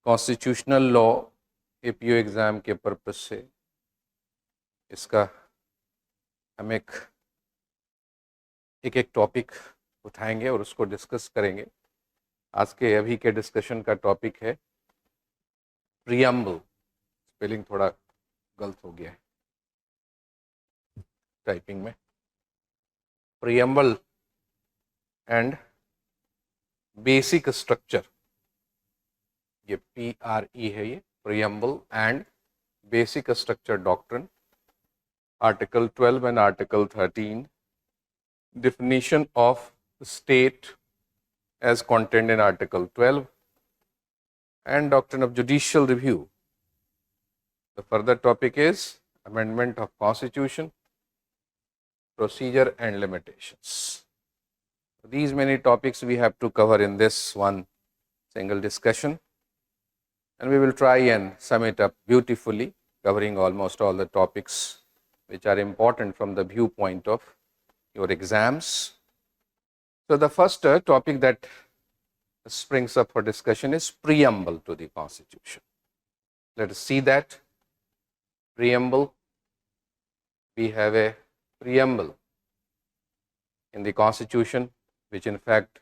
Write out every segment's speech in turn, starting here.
Constitutional law APO exam के purpose से इसका हम एक टॉपिक उठाएंगे और उसको डिस्कस करेंगे। आज के अभी के डिस्कशन का टॉपिक है प्रीएम्बल। स्पेलिंग थोड़ा गलत हो गया है टाइपिंग में। प्रीएम्बल एंड बेसिक स्ट्रक्चर, ये PRE है, ये preamble and basic structure doctrine, article 12 and article 13, definition of state as contained in article 12, and doctrine of judicial review. The further topic is amendment of constitution, procedure and limitations. These many topics we have to cover in this one single discussion, and we will try and sum it up beautifully, covering almost all the topics which are important from the viewpoint of your exams. So the first topic that springs up for discussion is preamble to the Constitution. Let us see that. Preamble. We have a preamble in the Constitution, which in fact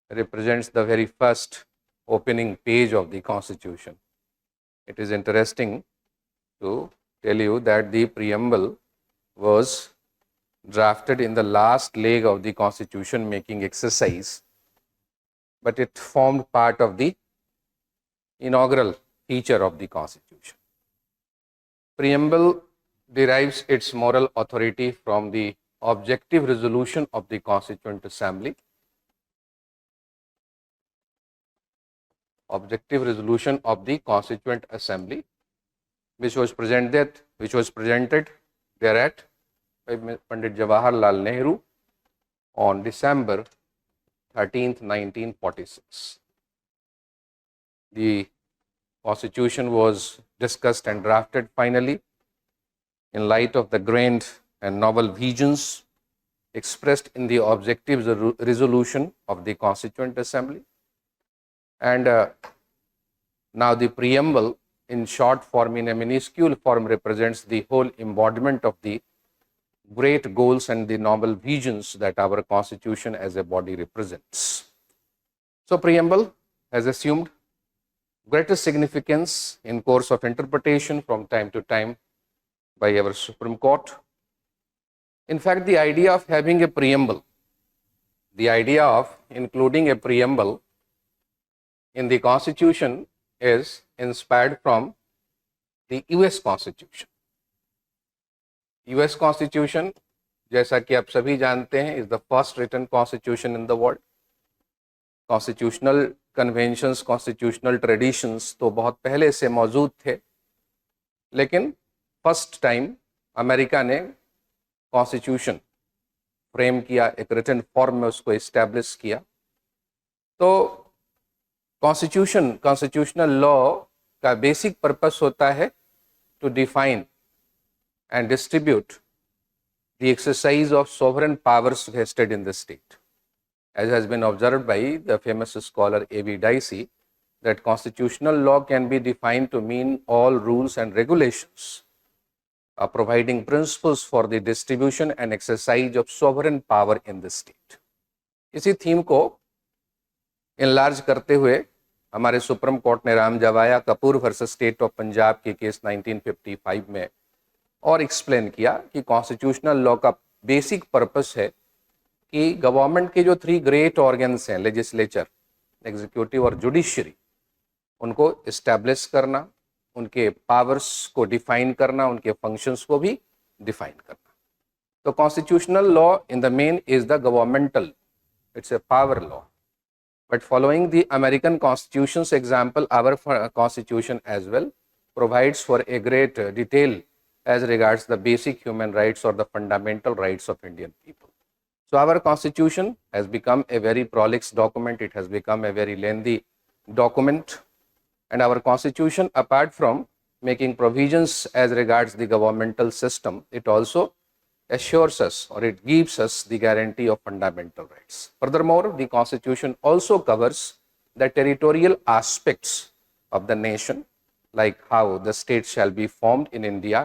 represents the very first opening page of the Constitution. It is interesting to tell you that the preamble was drafted in the last leg of the constitution making exercise, but it formed part of the inaugural feature of the constitution. Preamble derives its moral authority from the objective resolution of the Constituent Assembly. Objective resolution of the Constituent Assembly, which was presented thereat by Pandit Jawaharlal Nehru on December 13th, 1946. The Constitution was discussed and drafted finally in light of the grand and novel visions expressed in the objective resolution of the Constituent Assembly. And now the preamble in short form, in a minuscule form, represents the whole embodiment of the great goals and the noble visions that our constitution as a body represents. So preamble has assumed greater significance in course of interpretation from time to time by our Supreme Court. In fact, the idea of having a preamble, the idea of including a preamble in the constitution is inspired from the US Constitution. US Constitution, जैसा कि आप सभी जानते हैं, is the first written constitution in the world. Constitutional conventions, constitutional traditions तो बहुत पहले से मौजूद थे, लेकिन फर्स्ट टाइम अमेरिका ने कॉन्स्टिट्यूशन फ्रेम किया, एक रिटन फॉर्म में उसको इस्टेब्लिश किया. तो कॉन्स्टिट्यूशनल लॉ का बेसिक पर्पस होता है to define and distribute the exercise of sovereign powers vested in the state. As has been observed by the famous scholar A.V. Dicey, that constitutional law can be defined to mean all rules and regulations providing principles for the distribution and exercise of sovereign power in the state. इसी theme को enlarge करते हुए हमारे supreme court ने Ramjawaya Kapoor versus state of Punjab के case 1955 में और explain किया कि कॉन्स्टिट्यूशनल लॉ का बेसिक पर्पस है कि गवर्नमेंट के जो 3 ग्रेट ऑर्गन्स हैं, लेजिस्लेचर, एग्जीक्यूटिव और जुडिशरी, उनको इस्टेब्लिश करना, उनके पावर्स को डिफाइन करना, उनके फंक्शंस को भी डिफाइन करना. तो constitutional law in the main is the governmental, it's a power law. But following the American constitutions example, our constitution as well provides for a great detail as regards the basic human rights or the fundamental rights of Indian people. So our constitution has become a very prolix document, it has become a very lengthy document, and our constitution, apart from making provisions as regards the governmental system, it also assures us or it gives us the guarantee of fundamental rights. Furthermore, the constitution also covers the territorial aspects of the nation, like how the state shall be formed in India,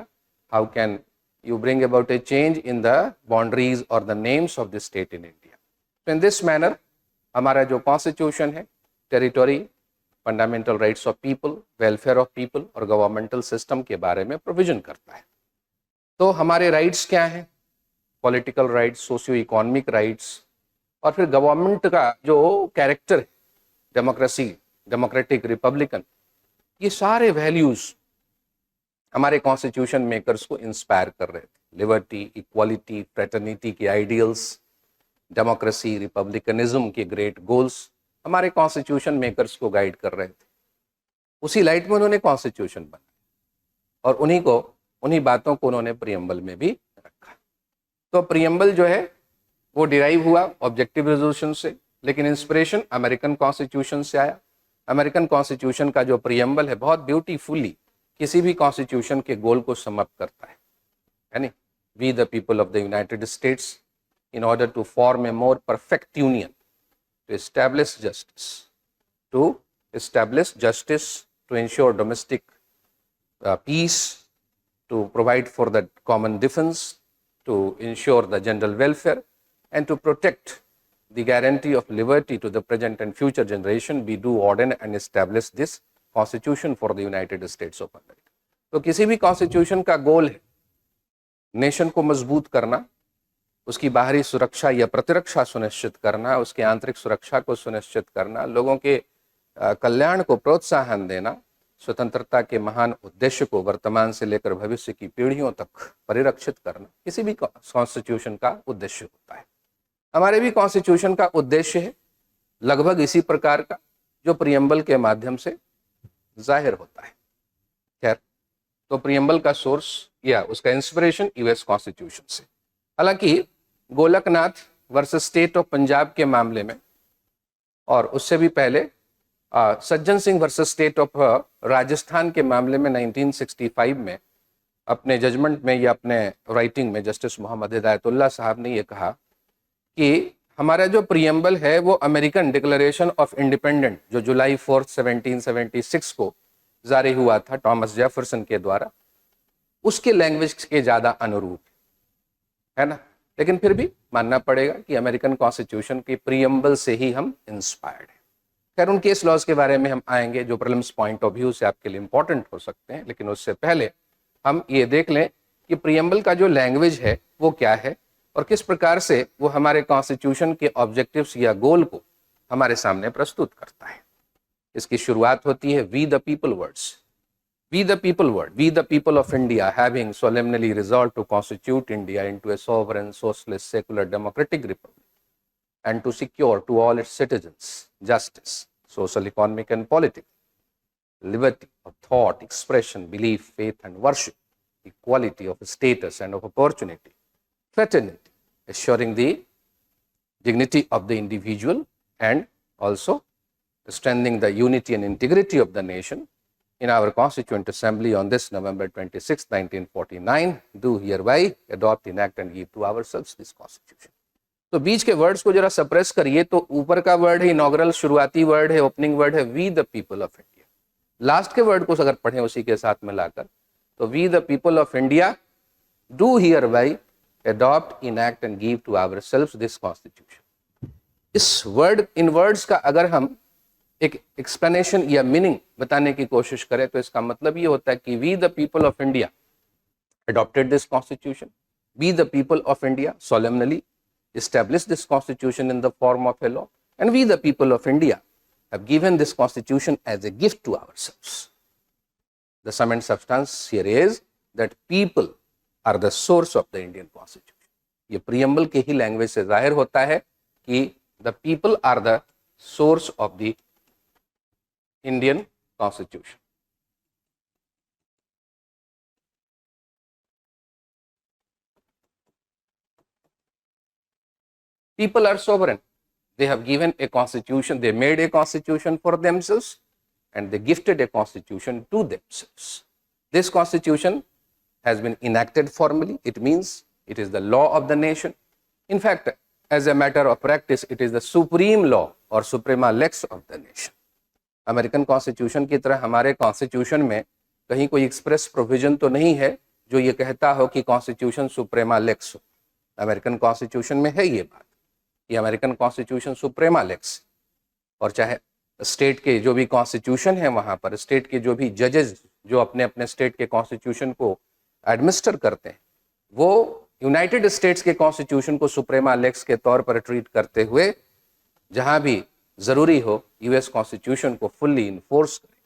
how can you bring about a change in the boundaries or the names of the state in India. So in this manner, हमारा जो constitution है territory, fundamental rights of people, welfare of people और governmental system के बारे में provision करता है. तो हमारे राइट्स क्या हैं? Political rights, socio economic rights, और फिर गवर्नमेंट का जो कैरेक्टर है, डेमोक्रेसी, डेमोक्रेटिक, रिपब्लिकन, ये सारे वैल्यूज हमारे कॉन्स्टिट्यूशन मेकर्स को इंस्पायर कर रहे थे. लिबर्टी, इक्वालिटी, फ्रेटर्निटी के आइडियल्स, डेमोक्रेसी, रिपब्लिकनिज्म के ग्रेट गोल्स हमारे कॉन्स्टिट्यूशन मेकर्स को गाइड कर रहे थे. उसी लाइट में उन्होंने कॉन्स्टिट्यूशन बनाया और उन्हीं बातों को उन्होंने प्रीएम्बल में भी रखा. तो प्रीएम्बल जो है वो डिराइव हुआ ऑब्जेक्टिव रेजोल्यूशन से, लेकिन इंस्पिरेशन अमेरिकन कॉन्स्टिट्यूशन से आया. अमेरिकन कॉन्स्टिट्यूशन का जो प्रीएम्बल है बहुत ब्यूटीफुली किसी भी कॉन्स्टिट्यूशन के गोल को सम अप करता है, यानी we the people of the United States in order to form a more perfect union, to establish justice, to ensure domestic peace, to provide for the common defense, to ensure the general welfare, and to protect the guarantee of liberty to the present and future generation, we do ordain and establish this constitution for the United States of America. तो किसी भी constitution का गोल है nation को मजबूत करना, उसकी बाहरी सुरक्षा या प्रतिरक्षा सुनिश्चित करना, उसकी आंतरिक सुरक्षा को सुनिश्चित करना, लोगों के कल्याण को प्रोत्साहन देना, स्वतंत्रता के महान उद्देश्य को वर्तमान से लेकर भविष्य की पीढ़ियों तक परिरक्षित करना किसी भी कॉन्स्टिट्यूशन का उद्देश्य होता है. हमारे भी कॉन्स्टिट्यूशन का उद्देश्य है लगभग इसी प्रकार का जो प्रीएम्बल के माध्यम से जाहिर होता है. खैर, तो प्रीएम्बल का सोर्स या उसका इंस्पिरेशन यूएस कॉन्स्टिट्यूशन से. हालांकि Golaknath versus state of Punjab के मामले में और उससे भी पहले सज्जन Singh versus state of Rajasthan के मामले में 1965 में अपने जजमेंट में या अपने राइटिंग में जस्टिस मोहम्मद हिदायतुल्लाह साहब ने ये कहा कि हमारा जो प्रीएम्बल है वो अमेरिकन डिक्लेरेशन ऑफ इंडिपेंडेंट जो जुलाई 4, 1776 को जारी हुआ था थॉमस जेफरसन के द्वारा, उसके लैंग्वेज के ज़्यादा अनुरूप है ना. लेकिन फिर भी मानना पड़ेगा कि अमेरिकन कॉन्स्टिट्यूशन के प्रीएम्बल से ही हम इंस्पायर्ड हैं. खैर, उन केस लॉज के बारे में हम आएंगे जो प्रीलिम्स पॉइंट ऑफ व्यू से आपके लिए इंपॉर्टेंट हो सकते हैं, लेकिन उससे पहले हम ये देख लें कि प्रीएम्बल का जो लैंग्वेज है वो क्या है और किस प्रकार से वो हमारे कॉन्स्टिट्यूशन के ऑब्जेक्टिव्स या गोल को हमारे सामने प्रस्तुत करता है. इसकी शुरुआत होती है we the people words. We the people word, we the people of India, having solemnly resolved to constitute India into a sovereign, socialist, secular, democratic republic, and to secure to all its citizens justice, social, economic, and political, liberty of thought, expression, belief, faith, and worship, equality of status and of opportunity, fraternity, assuring the dignity of the individual, and also strengthening the unity and integrity of the nation. In our Constituent Assembly on this November 26, 1949, do hereby adopt, enact and give to ourselves this Constitution. तो बीच के words को जरा suppress करिए तो ऊपर का word है inaugural, शुरुआती वर्ड है, ओपनिंग वर्ड है we the people of India. Last के वर्ड को अगर पढ़ें उसी के साथ मिलाकर तो we the people of India do hereby adopt, enact and give to ourselves this Constitution. इस वर्ड, इन वर्ड्स का अगर हम एक एक्सप्लेनेशन या मीनिंग बताने की कोशिश करें तो इसका मतलब ये होता है कि we the people of India adopted this constitution, we the people of India solemnly established this constitution in the form of a law, and we the people of India have given this constitution as a gift to ourselves. The sum and substance here is that people are the source of the Indian constitution. ये preamble के ही language से जाहिर होता है कि the people are the source of the Indian constitution. People are sovereign. They have given a constitution, they made a constitution for themselves and they gifted a constitution to themselves. This constitution has been enacted formally. It means it is the law of the nation. In fact, as a matter of practice, it is the supreme law or suprema lex of the nation. American constitution की तरह हमारे constitution में कहीं कोई express provision तो नहीं है जो ये कहता हो कि कॉन्स्टिट्यूशन सुप्रेमा लेक्स हो। अमेरिकन कॉन्स्टिट्यूशन में है ये बात कि अमेरिकन कॉन्स्टिट्यूशन सुप्रेमा लेक्स, और चाहे स्टेट के जो भी कॉन्स्टिट्यूशन है वहाँ पर स्टेट के जो भी जजेस जो अपने अपने स्टेट के कॉन्स्टिट्यूशन को एडमिनिस्टर करते हैं वो यूनाइटेड स्टेट्स के कॉन्स्टिट्यूशन को सुप्रेमा लेक्स के तौर पर ट्रीट करते हुए जहाँ भी ज़रूरी हो यूएस कॉन्स्टिट्यूशन को फुल्ली इन्फोर्स करें।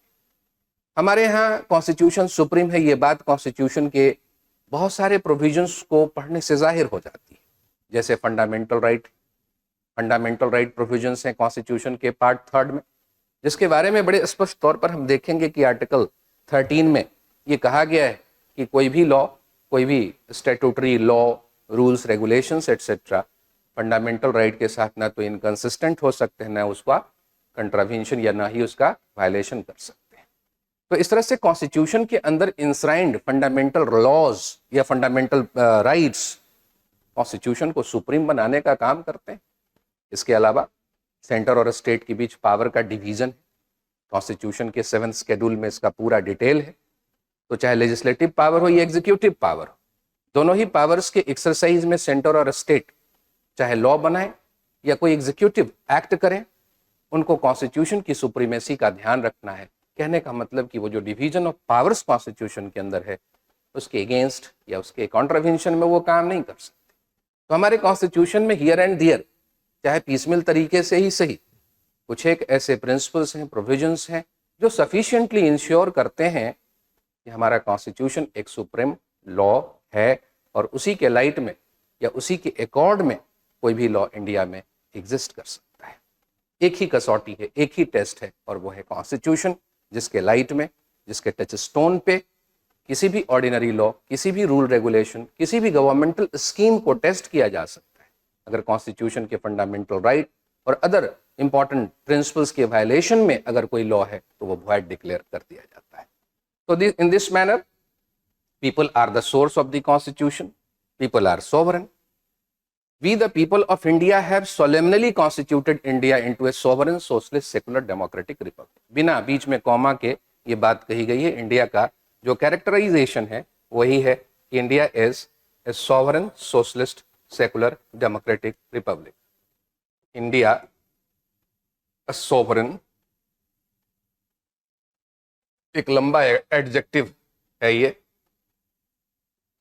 हमारे यहाँ कॉन्स्टिट्यूशन सुप्रीम है, ये बात कॉन्स्टिट्यूशन के बहुत सारे प्रोविजंस को पढ़ने से जाहिर हो जाती है। जैसे फंडामेंटल राइट प्रोविजंस हैं कॉन्स्टिट्यूशन के पार्ट 3 में, जिसके बारे में बड़े स्पष्ट तौर पर हम देखेंगे कि आर्टिकल 13 में ये कहा गया है कि कोई भी लॉ, कोई भी statutory law, rules, regulations etcetera fundamental right के साथ ना तो इनकंसिस्टेंट हो सकते हैं, ना उसका कंट्रावेंशन या ना ही उसका वायलेशन कर सकते हैं। तो इस तरह से कॉन्स्टिट्यूशन के अंदर इंश्राइंड फंडामेंटल लॉज या फंडामेंटल राइट्स कॉन्स्टिट्यूशन को सुप्रीम बनाने का काम करते हैं। इसके अलावा सेंटर और स्टेट के बीच पावर का डिवीजन है, कॉन्स्टिट्यूशन के 7th शेड्यूल में इसका पूरा डिटेल है। तो चाहे लेजिस्लेटिव पावर हो या एग्जीक्यूटिव पावर हो, दोनों ही पावर्स के एक्सरसाइज में सेंटर और स्टेट चाहे लॉ बनाए या कोई एग्जीक्यूटिव एक्ट करें, उनको कॉन्स्टिट्यूशन की सुप्रीमेसी का ध्यान रखना है। कहने का मतलब कि वो जो डिवीजन ऑफ पावर्स कॉन्स्टिट्यूशन के अंदर है उसके अगेंस्ट या उसके कॉन्ट्रावेंशन में वो काम नहीं कर सकते। तो हमारे कॉन्स्टिट्यूशन में हियर एंड दियर, चाहे पीसमिल तरीके से ही सही, कुछ एक ऐसे प्रिंसिपल्स हैं, प्रोविजंस हैं जो सफिशिएंटली इंश्योर करते हैं कि हमारा कॉन्स्टिट्यूशन एक सुप्रीम लॉ है और उसी के लाइट में या उसी के अकॉर्ड में कोई भी लॉ इंडिया में एग्जिस्ट कर सकता है। एक ही कसौटी है, एक ही टेस्ट है और वो है कॉन्स्टिट्यूशन, जिसके लाइट में, जिसके टच स्टोन पे किसी भी ऑर्डिनरी लॉ, किसी भी रूल रेगुलेशन, किसी भी गवर्नमेंटल स्कीम को टेस्ट किया जा सकता है। अगर कॉन्स्टिट्यूशन के फंडामेंटल राइट और अदर इंपॉर्टेंट प्रिंसिपल्स के वायलेशन में अगर कोई लॉ है तो वो वॉइड डिक्लेयर कर दिया जाता है। तो in this manner people are the source of the constitution, people are sovereign. We the people of India have solemnly constituted India into a sovereign socialist secular democratic republic. बिना बीच में comma के ये बात कही गई है। इंडिया का जो कैरेक्टराइजेशन है वही है कि India is a sovereign socialist secular democratic republic. India a sovereign, एक लंबा एडजेक्टिव है ये,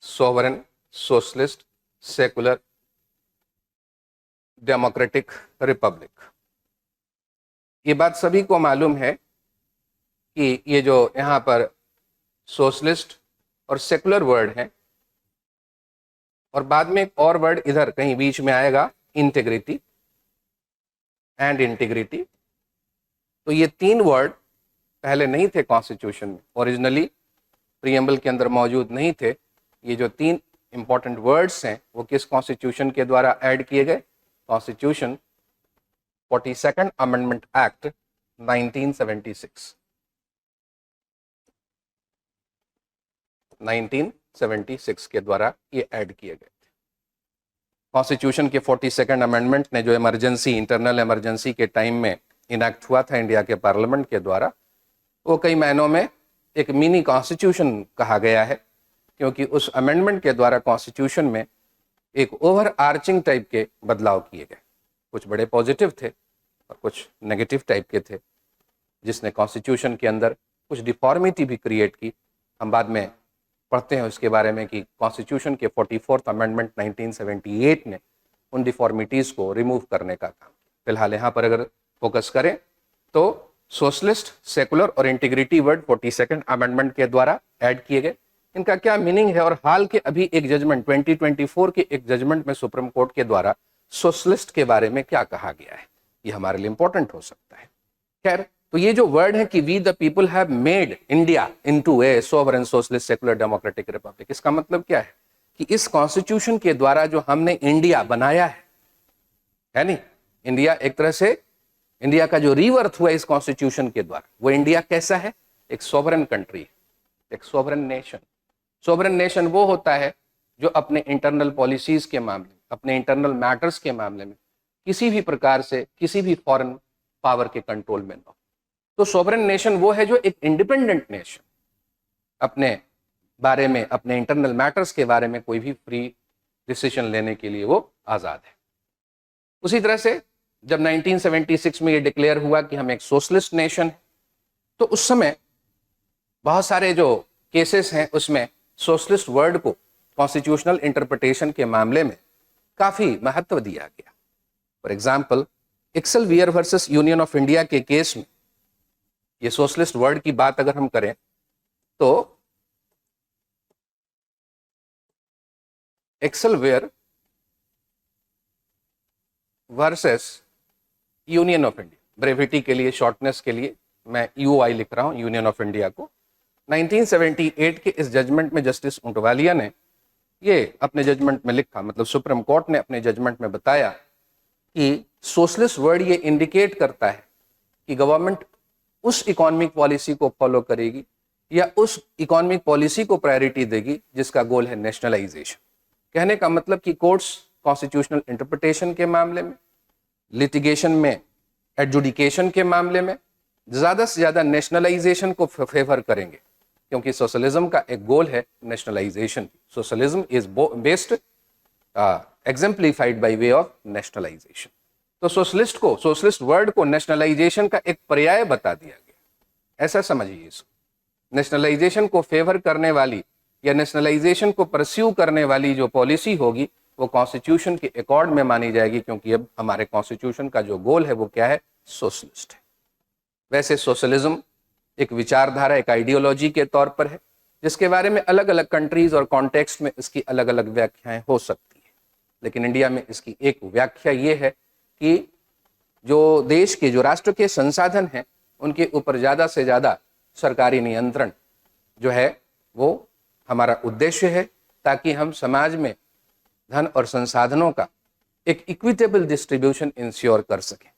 sovereign, socialist, secular, democratic Republic. ये बात सभी को मालूम है कि ये जो यहाँ पर सोशलिस्ट और सेकुलर वर्ड है और बाद में एक और वर्ड इधर कहीं बीच में आएगा, इंटीग्रिटी एंड इंटीग्रिटी। तो ये 3 वर्ड पहले नहीं थे कॉन्स्टिट्यूशन में, ओरिजिनली प्रीएम्बल के अंदर मौजूद नहीं थे। ये जो 3 इंपॉर्टेंट वर्ड्स हैं वो किस कॉन्स्टिट्यूशन के द्वारा ऐड किए गए? कॉन्स्टिट्यूशन 42nd अमेंडमेंट एक्ट 1976 के द्वारा ये ऐड किए गए थे। कॉन्स्टिट्यूशन के 42nd अमेंडमेंट ने जो इमरजेंसी, इंटरनल इमरजेंसी के टाइम में इनैक्ट हुआ था इंडिया के पार्लियामेंट के द्वारा, वो कई मायनों में एक मिनी कॉन्स्टिट्यूशन कहा गया है, क्योंकि उस अमेंडमेंट के द्वारा कॉन्स्टिट्यूशन में एक ओवर आर्चिंग टाइप के बदलाव किए गए। कुछ बड़े पॉजिटिव थे और कुछ नेगेटिव टाइप के थे, जिसने कॉन्स्टिट्यूशन के अंदर कुछ डिफॉर्मिटी भी क्रिएट की। हम बाद में पढ़ते हैं उसके बारे में कि कॉन्स्टिट्यूशन के 44th अमेंडमेंट 1978 ने उन डिफॉर्मिटीज़ को रिमूव करने का काम। फिलहाल यहाँ पर अगर फोकस करें तो सोशलिस्ट, सेकुलर और इंटीग्रिटी वर्ड 42nd अमेंडमेंट के द्वारा ऐड किए गए। इनका क्या मीनिंग है और हाल के अभी एक जजमेंट 2024 के एक जजमेंट में सुप्रीम कोर्ट के द्वारा सोशलिस्ट के बारे में क्या कहा गया है, ये हमारे लिए इंपॉर्टेंट हो सकता है। खैर, तो ये जो वर्ड है कि we the people have made India into a sovereign socialist secular democratic republic, इसका मतलब क्या है कि इस कॉन्स्टिट्यूशन के द्वारा जो हमने इंडिया बनाया है नहीं, इंडिया एक तरह से इंडिया का जो रीवर्थ हुआ इस कॉन्स्टिट्यूशन के द्वारा, वो इंडिया कैसा है? एक सोवरेन कंट्री, एक सोवरेन नेशन। सोवरेन नेशन वो होता है जो अपने इंटरनल पॉलिसीज के मामले में, अपने इंटरनल मैटर्स के मामले में किसी भी प्रकार से किसी भी फॉरेन पावर के कंट्रोल में न हो। तो सॉवरेन नेशन वो है जो एक इंडिपेंडेंट नेशन अपने बारे में, अपने इंटरनल मैटर्स के बारे में कोई भी फ्री डिसीजन लेने के लिए वो आज़ाद है। उसी तरह से जब 1976 में ये डिक्लेयर हुआ कि हम एक सोशलिस्ट नेशन है, तो उस समय बहुत सारे जो केसेस हैं उसमें सोशलिस्ट वर्ड को कॉन्स्टिट्यूशनल इंटरप्रिटेशन के मामले में काफ़ी महत्व दिया गया। For example, Excel Wear versus union of India के केस में ये सोशलिस्ट वर्ड की बात अगर हम करें तो Excel Wear versus union of India, brevity के लिए, शॉर्टनेस के लिए मैं यूआई लिख रहा हूं, यूनियन ऑफ इंडिया को, 1978 के इस जजमेंट में जस्टिस ऊंटवालिया ने ये अपने जजमेंट में लिखा, मतलब सुप्रीम कोर्ट ने अपने जजमेंट में बताया कि सोशलिस्ट वर्ड ये इंडिकेट करता है कि गवर्नमेंट उस इकोनॉमिक पॉलिसी को फॉलो करेगी या उस इकोनॉमिक पॉलिसी को प्रायोरिटी देगी जिसका गोल है नेशनलाइजेशन। कहने का मतलब कि कोर्ट्स कॉन्स्टिट्यूशनल इंटरप्रिटेशन के मामले में, लिटिगेशन में, एडजुडिकेशन के मामले में ज़्यादा से ज़्यादा नेशनलाइजेशन को फेवर करेंगे, क्योंकि सोशलिज्म का एक गोल है nationalisation. Socialism is based exemplified by way of nationalisation. तो सोशलिस्ट वर्ड को नेशनलाइजेशन का एक पर्याय बता दिया गया, ऐसा समझिए इसको। नेशनलाइजेशन को फेवर करने वाली या नेशनलाइजेशन को परस्यू करने वाली जो पॉलिसी होगी वो कॉन्स्टिट्यूशन के अकॉर्ड में मानी जाएगी, क्योंकि अब हमारे कॉन्स्टिट्यूशन का जो गोल है वो क्या है, सोशलिस्ट है। वैसे सोशलिज्म एक विचारधारा, एक आइडियोलॉजी के तौर पर है, जिसके बारे में अलग अलग कंट्रीज और कॉन्टेक्स्ट में इसकी अलग अलग व्याख्याएं हो सकती है, लेकिन इंडिया में इसकी एक व्याख्या ये है कि जो देश के, जो राष्ट्र के संसाधन हैं उनके ऊपर ज़्यादा से ज़्यादा सरकारी नियंत्रण जो है वो हमारा उद्देश्य है, ताकि हम समाज में धन और संसाधनों का एक इक्विटेबल डिस्ट्रीब्यूशन इंश्योर कर सकें,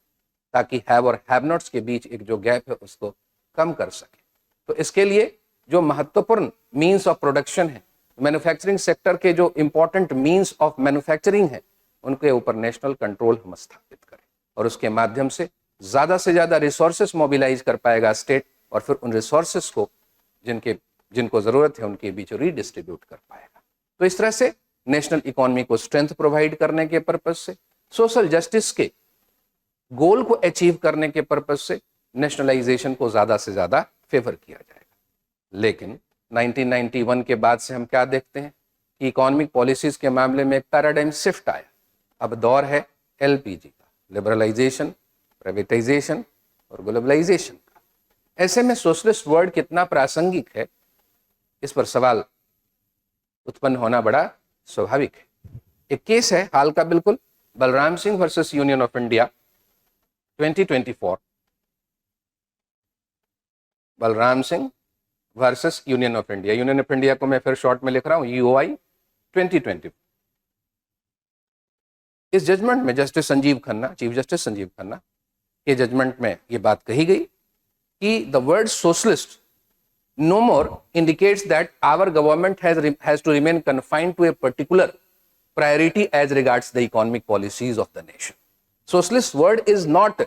ताकि हैव और हैव नॉट्स के बीच एक जो गैप है उसको कम कर सकें। तो इसके लिए जो महत्वपूर्ण मीन्स ऑफ प्रोडक्शन है, मैन्युफैक्चरिंग सेक्टर के जो इंपॉर्टेंट मीन्स ऑफ मैन्युफैक्चरिंग है, उनके ऊपर नेशनल कंट्रोल हम स्थापित करें और उसके माध्यम से ज़्यादा रिसोर्सेस मोबिलाइज कर पाएगा स्टेट, और फिर उन रिसोर्सेस को जिनको ज़रूरत है उनके बीच रीडिस्ट्रीब्यूट कर पाएगा। तो इस तरह से नेशनल इकोनॉमी को स्ट्रेंथ प्रोवाइड करने के पर्पज से, सोशल जस्टिस के गोल को अचीव करने के पर्पज से नेशनलाइजेशन को ज़्यादा से ज़्यादा फेवर किया जाएगा। लेकिन 1991 के बाद से हम क्या देखते हैं कि इकोनॉमिक पॉलिसीज़ के मामले में एक पैराडाइम शिफ्ट आया। अब दौर है एलपीजी का, लिबरलाइजेशन, प्राइवेटाइजेशन और ग्लोबलाइजेशन का। ऐसे में सोशलिस्ट वर्ड कितना प्रासंगिक है, इस पर सवाल उत्पन्न होना बड़ा स्वाभाविक है। एक केस है हाल का बिल्कुल, Balram Singh versus union of India 2024, Balram Singh versus union of India. Union of India को मैं फिर शॉर्ट में लिख रहा हूं, यूओआई 2020। इस जजमेंट में justice Sanjeev Khanna, chief justice Sanjeev Khanna के जजमेंट में ये बात कही गई कि the word socialist no more indicates that our government has to remain confined to a particular priority as regards the economic policies of the nation. Socialist word is not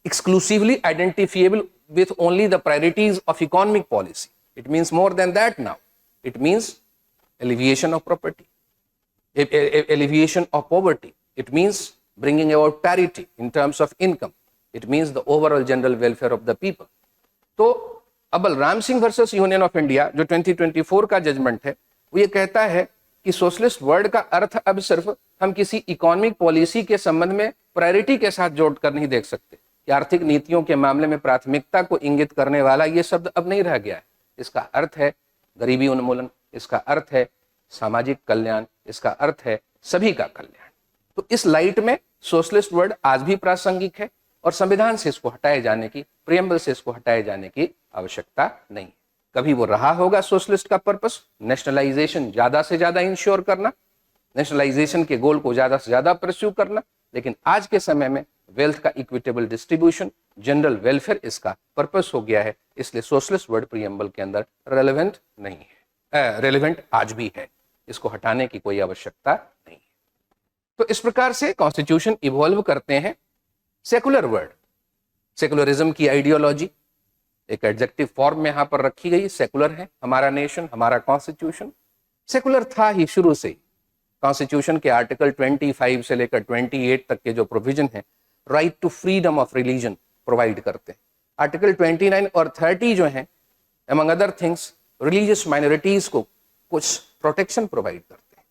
exclusively identifiable with only the priorities of economic policy. It means more than that now. It means alleviation of property, alleviation of poverty. It means bringing about parity in terms of income. It means the overall general welfare of the people. तो अब Balram Singh versus union of India जो 2024 का judgement है, वो ये कहता है कि सोशलिस्ट वर्ड का अर्थ अब सिर्फ हम किसी इकोनॉमिक पॉलिसी के संबंध में प्रायोरिटी के साथ जोड़कर नहीं देख सकते कि आर्थिक नीतियों के मामले में प्राथमिकता को इंगित करने वाला ये शब्द अब नहीं रह गया है। इसका अर्थ है गरीबी उन्मूलन, इसका अर्थ है सामाजिक कल्याण, इसका अर्थ है सभी का कल्याण। तो इस लाइट में सोशलिस्ट वर्ड आज भी प्रासंगिक है और संविधान से इसको हटाए जाने की, प्रियम्बल से इसको हटाए जाने की आवश्यकता नहीं है। कभी वो रहा होगा सोशलिस्ट का पर्पस नेशनलाइजेशन ज्यादा से ज्यादा इंश्योर करना, नेशनलाइजेशन के गोल को ज्यादा से ज्यादा परस्यू करना, लेकिन आज के समय में वेल्थ का इक्विटेबल डिस्ट्रीब्यूशन, जनरल वेलफेयर इसका पर्पस हो गया है। इसलिए सोशलिस्ट वर्ड प्रियम्बल के अंदर रेलेवेंट नहीं है, रेलेवेंट आज भी है, इसको हटाने की कोई आवश्यकता नहीं है। तो इस प्रकार से कॉन्स्टिट्यूशन इवॉल्व करते हैं सेकुलर वर्ड, सेकुलरिज्म की आइडियोलॉजी, एक एडजेक्टिव फॉर्म में यहां पर रखी गई, सेकुलर है हमारा नेशन, हमारा कॉन्स्टिट्यूशन। सेकुलर था ही शुरू से। कॉन्स्टिट्यूशन के आर्टिकल 25 से लेकर 28 तक के जो प्रोविजन है, right to freedom of religion provide करते हैं। आर्टिकल 29 और 30 जो है, among other things, religious minorities को कुछ प्रोटेक्शन प्रोवाइड करते हैं।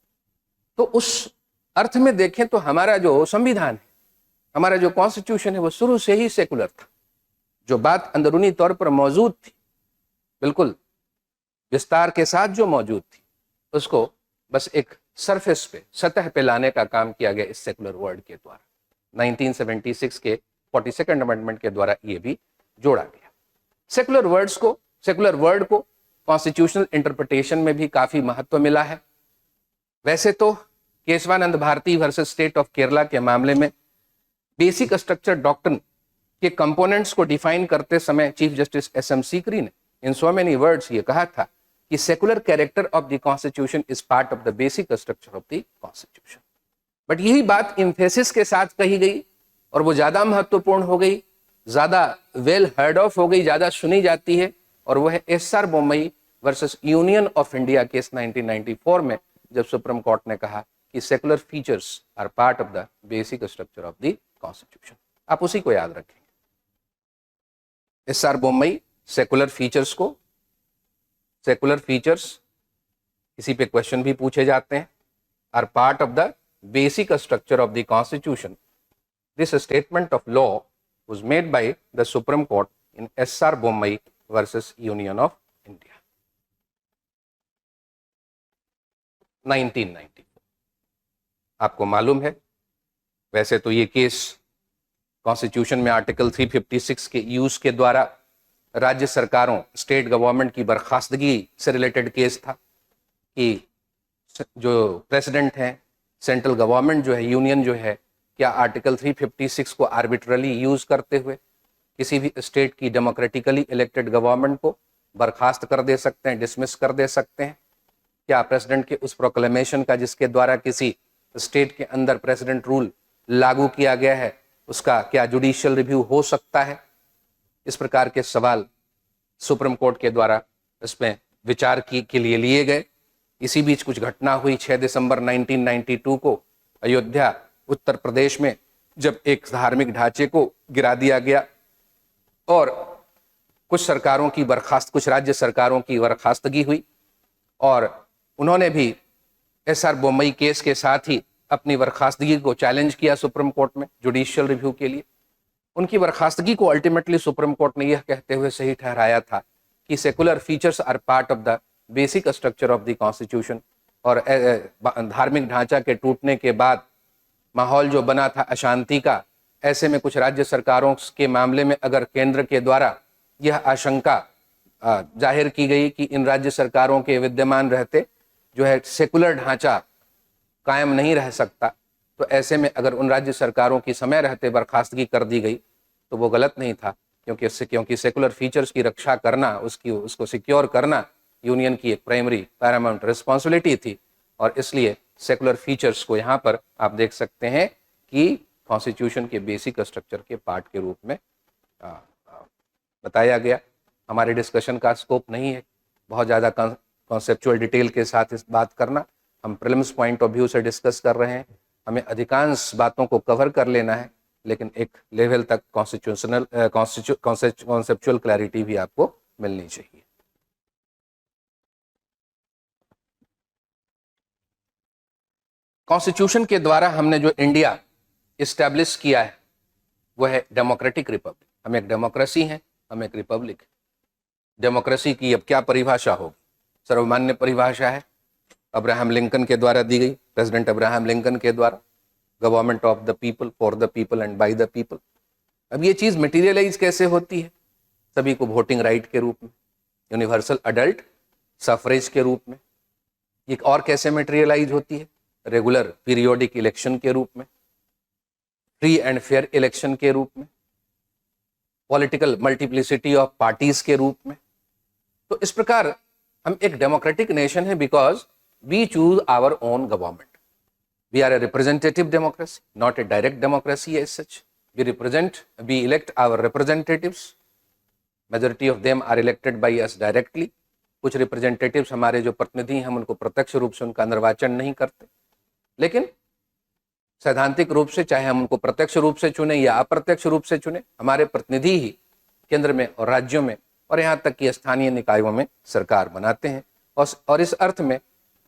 तो उस अर्थ में देखें तो हमारा जो संविधान है, हमारा जो कॉन्स्टिट्यूशन है, वो शुरू से ही सेकुलर था। जो बात अंदरूनी तौर पर मौजूद थी, बिल्कुल विस्तार के साथ जो मौजूद थी, उसको बस एक सरफेस पे, सतह पे लाने का काम किया गया इस सेकुलर वर्ड के द्वारा। 1976 के 42nd अमेंडमेंट के द्वारा ये भी जोड़ा गया। सेकुलर वर्ड को कॉन्स्टिट्यूशनल इंटरप्रिटेशन में भी काफी महत्व मिला है। वैसे तो Kesavananda Bharati versus state of Kerala के मामले में बेसिक स्ट्रक्चर डॉक्ट्रिन के कंपोनेंट्स को डिफाइन करते समय चीफ जस्टिस एस.एम. सीकरी ने इन सो मेनी वर्ड्स ये कहा था कि secular character of the constitution is part of the basic structure of the constitution. But यही बात एम्फेसिस के साथ कही गई और वो ज्यादा महत्वपूर्ण हो गई, ज्यादा वेल हर्ड ऑफ हो गई, ज्यादा सुनी जाती है, और वो है S R. Bommai versus union of India case 1994 में, जब सुप्रीम कोर्ट ने कहा कि secular features are part of the basic structure of the constitution. आप उसी को याद रखेंगे। एस.आर. बोम्मई सेकुलर फीचर्स, इसी पे क्वेश्चन भी पूछे जाते हैं, are part of the basic structure of the constitution. This statement of law was made by the supreme court in S R. Bommai versus union of India 1994। आपको मालूम है, वैसे तो ये केस कॉन्स्टिट्यूशन में आर्टिकल 356 के यूज के द्वारा राज्य सरकारों, स्टेट गवर्नमेंट की बर्खास्तगी से रिलेटेड केस था कि जो प्रेसिडेंट हैं, सेंट्रल गवर्नमेंट जो है, यूनियन जो है, क्या आर्टिकल 356 को आर्बिट्रली यूज करते हुए किसी भी स्टेट की डेमोक्रेटिकली इलेक्टेड गवर्नमेंट को बर्खास्त कर दे सकते हैं, डिसमिस कर दे सकते हैं? क्या प्रेसिडेंट के उस प्रोक्लेमेशन का, जिसके द्वारा किसी स्टेट के अंदर प्रेसिडेंट रूल लागू किया गया है, उसका क्या जुडिशियल रिव्यू हो सकता है? इस प्रकार के सवाल सुप्रीम कोर्ट के द्वारा इसमें विचार के लिए लिए गए। इसी बीच कुछ घटना हुई 6 दिसंबर 1992 को अयोध्या उत्तर प्रदेश में, जब एक धार्मिक ढांचे को गिरा दिया गया और कुछ राज्य सरकारों की बर्खास्तगी हुई, और उन्होंने भी एस.आर. बोम्मई केस के साथ ही अपनी बर्खास्तगी को चैलेंज किया सुप्रीम कोर्ट में जुडिशियल रिव्यू के लिए। उनकी बर्खास्तगी को अल्टीमेटली सुप्रीम कोर्ट ने यह कहते हुए सही ठहराया था कि secular features are part of the basic structure of the constitution, और धार्मिक ढांचा के टूटने के बाद माहौल जो बना था अशांति का, ऐसे में कुछ राज्य सरकारों के मामले में अगर केंद्र के द्वारा यह आशंका जाहिर की गई कि इन राज्य सरकारों के विद्यमान रहते जो है सेकुलर ढांचा कायम नहीं रह सकता, तो ऐसे में अगर उन राज्य सरकारों की समय रहते बर्खास्तगी कर दी गई तो वो गलत नहीं था, क्योंकि सेकुलर फीचर्स की रक्षा करना, उसको सिक्योर करना यूनियन की एक प्राइमरी पैरामाउंट रिस्पॉन्सिबिलिटी थी। और इसलिए सेकुलर फीचर्स को यहाँ पर आप देख सकते हैं कि कॉन्स्टिट्यूशन के बेसिक स्ट्रक्चर के पार्ट के रूप में बताया गया। हमारे डिस्कशन का स्कोप नहीं है बहुत ज़्यादा कॉन्सेप्चुअल डिटेल के साथ इस बात करना। हम प्रीलिम्स पॉइंट ऑफ व्यू से डिस्कस कर रहे हैं, हमें अधिकांश बातों को कवर कर लेना है, लेकिन एक लेवल तक कॉन्सेप्चुअल क्लैरिटी भी आपको मिलनी चाहिए। कॉन्स्टिट्यूशन के द्वारा हमने जो इंडिया इस्टेब्लिश किया है वो है डेमोक्रेटिक रिपब्लिक। हम एक डेमोक्रेसी हैं, हम एक रिपब्लिक। डेमोक्रेसी की अब क्या परिभाषा होगी? सर्वमान्य परिभाषा है, अब्राहम लिंकन के द्वारा दी गई, प्रेसिडेंट अब्राहम लिंकन के द्वारा, government of the people, for the people and by the people. अब ये चीज मटेरियलाइज कैसे होती है? सभी को वोटिंग राइट के रूप में, यूनिवर्सल अडल्ट सफरेज के रूप में। ये और कैसे मटेरियलाइज होती है? रेगुलर पीरियोडिक इलेक्शन के रूप में, फ्री एंड फेयर इलेक्शन के रूप में, पॉलिटिकल मल्टीप्लिसिटी ऑफ पार्टीज के रूप में। तो इस प्रकार हम एक डेमोक्रेटिक नेशन है because we choose our own government. We are a representative democracy, not a direct democracy as such. We elect our representatives majority of them are elected by us directly. कुछ representatives हमारे जो प्रतिनिधि हैं हम उनको प्रत्यक्ष रूप से उनका निर्वाचन नहीं करते, लेकिन सैद्धांतिक रूप से चाहे हम उनको प्रत्यक्ष रूप से चुने या अप्रत्यक्ष रूप से चुने, हमारे प्रतिनिधि ही केंद्र में और राज्यों में और यहाँ तक कि स्थानीय निकायों में सरकार बनाते हैं। और इस अर्थ में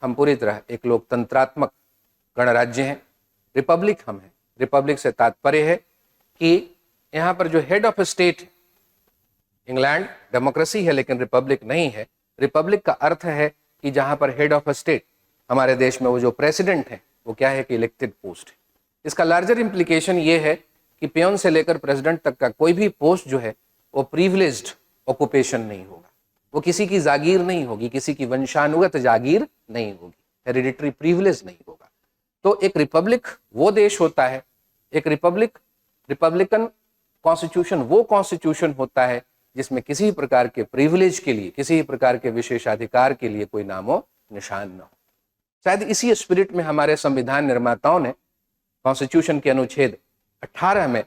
हम पूरी तरह एक लोकतंत्रात्मक गणराज्य हैं, रिपब्लिक हम हैं। रिपब्लिक से तात्पर्य है कि यहाँ पर जो हेड ऑफ स्टेट है, इंग्लैंड डेमोक्रेसी है लेकिन रिपब्लिक नहीं है। रिपब्लिक का अर्थ है कि जहां पर हेड ऑफ स्टेट हमारे देश में वो जो प्रेसिडेंट है वो क्या है कि इलेक्टेड पोस्ट है। इसका लार्जर इम्प्लीकेशन ये है कि पियोन से लेकर प्रेसिडेंट तक का कोई भी पोस्ट जो है वो प्रिविलेज्ड ऑक्यूपेशन नहीं होगा, वो किसी की जागीर नहीं होगी, किसी की वंशानुगत जागीर नहीं होगी, हेरिडिटरी प्रिविलेज नहीं होगा। तो एक रिपब्लिक वो देश होता है, एक रिपब्लिकन कॉन्स्टिट्यूशन वो कॉन्स्टिट्यूशन होता है जिसमें किसी प्रकार के प्रिविलेज के लिए, किसी प्रकार के विशेषाधिकार के लिए कोई नामो निशान न हो। शायद इसी स्पिरिट में हमारे संविधान निर्माताओं ने कॉन्स्टिट्यूशन के अनुच्छेद 18 में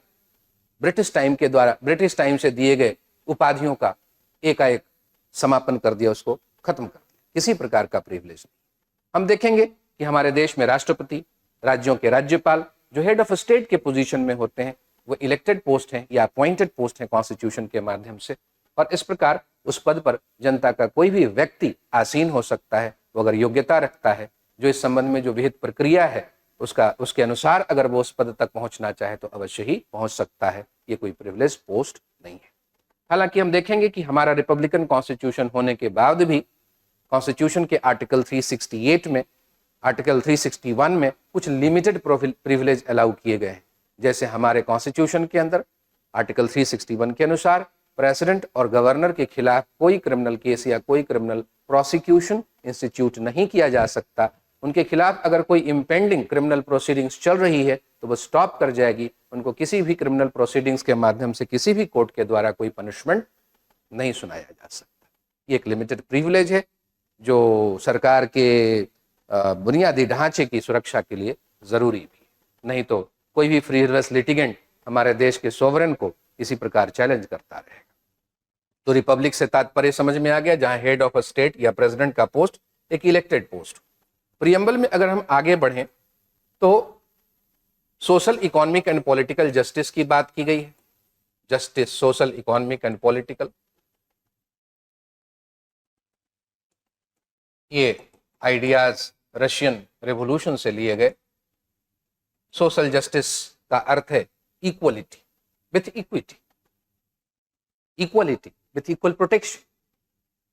ब्रिटिश टाइम से दिए गए उपाधियों का एकाएक समापन कर दिया, उसको खत्म कर दिया। किसी प्रकार का प्रिविलेज नहीं। हम देखेंगे कि हमारे देश में राष्ट्रपति, राज्यों के राज्यपाल जो हेड ऑफ स्टेट के पोजीशन में होते हैं वो इलेक्टेड पोस्ट हैं या अपॉइंटेड पोस्ट हैं कॉन्स्टिट्यूशन के माध्यम से। और इस प्रकार उस पद पर जनता का कोई भी व्यक्ति आसीन हो सकता है, वो अगर योग्यता रखता है, जो इस संबंध में जो विहित प्रक्रिया है उसके अनुसार अगर वो उस पद तक पहुंचना चाहे तो अवश्य ही पहुंच सकता है। ये कोई प्रिविलेज पोस्ट नहीं है। हालांकि हम देखेंगे कि हमारा रिपब्लिकन कॉन्स्टिट्यूशन होने के बाद भी कॉन्स्टिट्यूशन के आर्टिकल 368 में, आर्टिकल 361 में कुछ लिमिटेड प्रिविलेज अलाउ किए गए हैं। जैसे हमारे कॉन्स्टिट्यूशन के अंदर आर्टिकल 361 के अनुसार प्रेसिडेंट और गवर्नर के खिलाफ कोई क्रिमिनल केस या कोई क्रिमिनल प्रोसिक्यूशन इंस्टीट्यूट नहीं किया जा सकता। उनके खिलाफ अगर कोई इम्पेंडिंग क्रिमिनल प्रोसीडिंग्स चल रही है तो वो स्टॉप कर जाएगी। उनको किसी भी क्रिमिनल प्रोसीडिंग्स के माध्यम से किसी भी कोर्ट के द्वारा कोई पनिशमेंट नहीं सुनाया जा सकता। ये एक लिमिटेड प्रिविलेज है जो सरकार के बुनियादी ढांचे की सुरक्षा के लिए जरूरी भी है। नहीं तो कोई भी फ्रीडलेस लिटिगेंट हमारे देश के सोवरेन को इसी प्रकार चैलेंज करता रहेगा। तो रिपब्लिक से तात्पर्य समझ में आ गया, जहां हेड ऑफ स्टेट या प्रेसिडेंट का पोस्ट एक इलेक्टेड पोस्ट। प्रियम्बल में अगर हम आगे बढ़ें तो social, economic and political justice की बात की गई है। Justice, social, economic and political, ये आइडियाज रशियन रेवोल्यूशन से लिए गए। सोशल जस्टिस का अर्थ है equality with equity, equality with equal protection.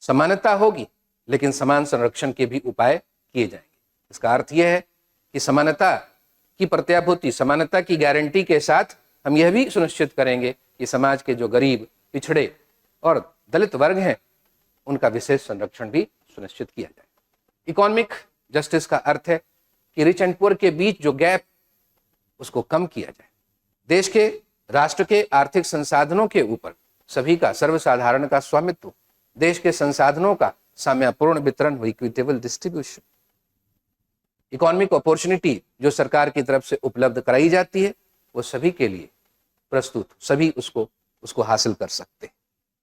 समानता होगी लेकिन समान संरक्षण के भी उपाय किए जाएंगे। इसका अर्थ यह है कि समानता की प्रत्याभूति, समानता की गारंटी के साथ हम यह भी सुनिश्चित करेंगे कि समाज के जो गरीब, पिछड़े और दलित वर्ग हैं उनका विशेष संरक्षण भी सुनिश्चित किया जाए। इकोनॉमिक जस्टिस का अर्थ है कि रिच एंड पुअर के बीच जो गैप उसको कम किया जाए। देश के, राष्ट्र के आर्थिक संसाधनों के ऊपर सभी का, सर्वसाधारण का स्वामित्व, देश के संसाधनों का साम्यपूर्ण वितरण हो, इक्विटेबल डिस्ट्रीब्यूशन। इकोनॉमिक अपॉर्चुनिटी जो सरकार की तरफ से उपलब्ध कराई जाती है वो सभी के लिए प्रस्तुत, सभी उसको हासिल कर सकते हैं।